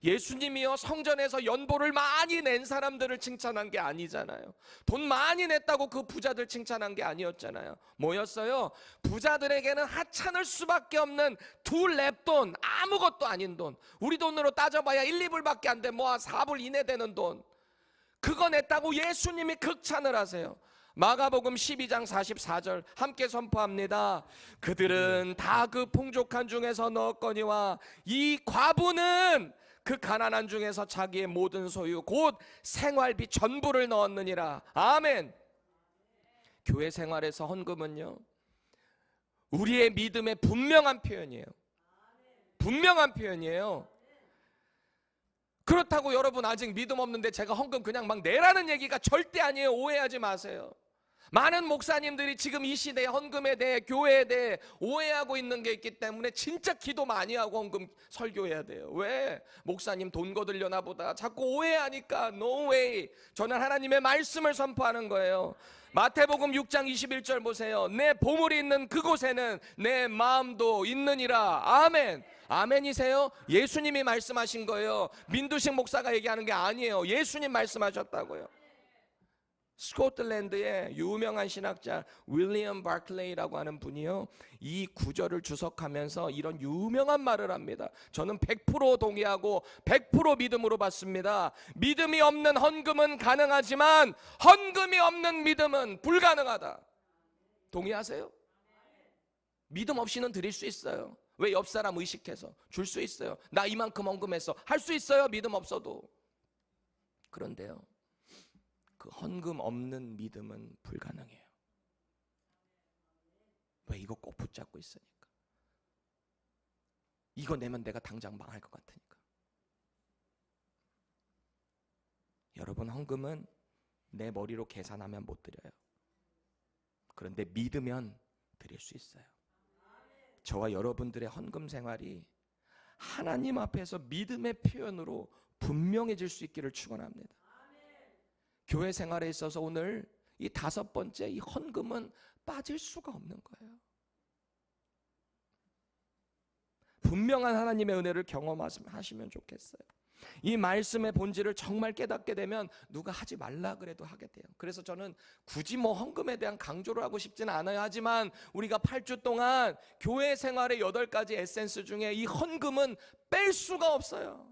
예수님이요 성전에서 연보를 많이 낸 사람들을 칭찬한 게 아니잖아요. 돈 많이 냈다고 그 부자들 칭찬한 게 아니었잖아요. 뭐였어요? 부자들에게는 하찮을 수밖에 없는 두 랩돈, 아무것도 아닌 돈, 우리 돈으로 따져봐야 1, 2불밖에 안 돼. 뭐 4불 이내 되는 돈, 그거 냈다고 예수님이 극찬을 하세요. 마가복음 12장 44절 함께 선포합니다. 그들은 다 그 풍족한 중에서 넣었거니와 이 과부는 그 가난한 중에서 자기의 모든 소유 곧 생활비 전부를 넣었느니라. 아멘. 교회 생활에서 헌금은요, 우리의 믿음의 분명한 표현이에요. 분명한 표현이에요. 그렇다고 여러분 아직 믿음 없는데 제가 헌금 그냥 막 내라는 얘기가 절대 아니에요. 오해하지 마세요. 많은 목사님들이 지금 이 시대에 헌금에 대해, 교회에 대해 오해하고 있는 게 있기 때문에 진짜 기도 많이 하고 헌금 설교해야 돼요. 왜? 목사님 돈 거들려나 보다. 자꾸 오해하니까 no way. 저는 하나님의 말씀을 선포하는 거예요. 마태복음 6장 21절 보세요. 내 보물이 있는 그곳에는 내 마음도 있느니라. 아멘. 아멘이세요? 예수님이 말씀하신 거예요. 민두식 목사가 얘기하는 게 아니에요. 예수님 말씀하셨다고요. 스코틀랜드의 유명한 신학자 윌리엄 바클레이라고 하는 분이요, 이 구절을 주석하면서 이런 유명한 말을 합니다. 저는 100% 동의하고 100% 믿음으로 받습니다. 믿음이 없는 헌금은 가능하지만 헌금이 없는 믿음은 불가능하다. 동의하세요? 믿음 없이는 드릴 수 있어요. 왜? 옆 사람 의식해서 줄 수 있어요. 나 이만큼 헌금했어, 할 수 있어요. 믿음 없어도. 그런데요, 그 헌금 없는 믿음은 불가능해요. 왜? 이거 꼭 붙잡고 있으니까. 이거 내면 내가 당장 망할 것 같으니까. 여러분, 헌금은 내 머리로 계산하면 못 드려요. 그런데 믿으면 드릴 수 있어요. 저와 여러분들의 헌금 생활이 하나님 앞에서 믿음의 표현으로 분명해질 수 있기를 축원합니다. 교회 생활에 있어서 오늘 이 5번째, 이 헌금은 빠질 수가 없는 거예요. 분명한 하나님의 은혜를 경험하시면 좋겠어요. 이 말씀의 본질을 정말 깨닫게 되면 누가 하지 말라 그래도 하게 돼요. 그래서 저는 굳이 뭐 헌금에 대한 강조를 하고 싶지는 않아요. 하지만 우리가 8주 동안 교회 생활의 8가지 에센스 중에 이 헌금은 뺄 수가 없어요.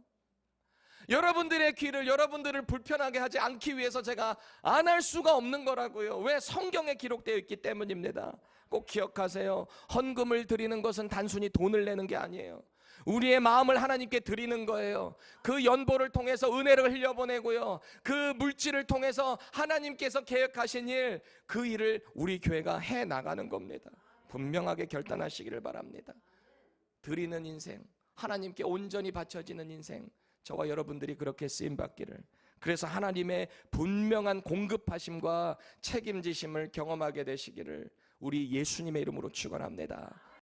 여러분들의 귀를, 여러분들을 불편하게 하지 않기 위해서 제가 안 할 수가 없는 거라고요. 왜? 성경에 기록되어 있기 때문입니다. 꼭 기억하세요. 헌금을 드리는 것은 단순히 돈을 내는 게 아니에요. 우리의 마음을 하나님께 드리는 거예요. 그 연보를 통해서 은혜를 흘려보내고요, 그 물질을 통해서 하나님께서 계획하신 일, 그 일을 우리 교회가 해나가는 겁니다. 분명하게 결단하시기를 바랍니다. 드리는 인생, 하나님께 온전히 바쳐지는 인생, 저와 여러분들이 그렇게 쓰임받기를, 그래서 하나님의 분명한 공급하심과 책임지심을 경험하게 되시기를 우리 예수님의 이름으로 축원합니다.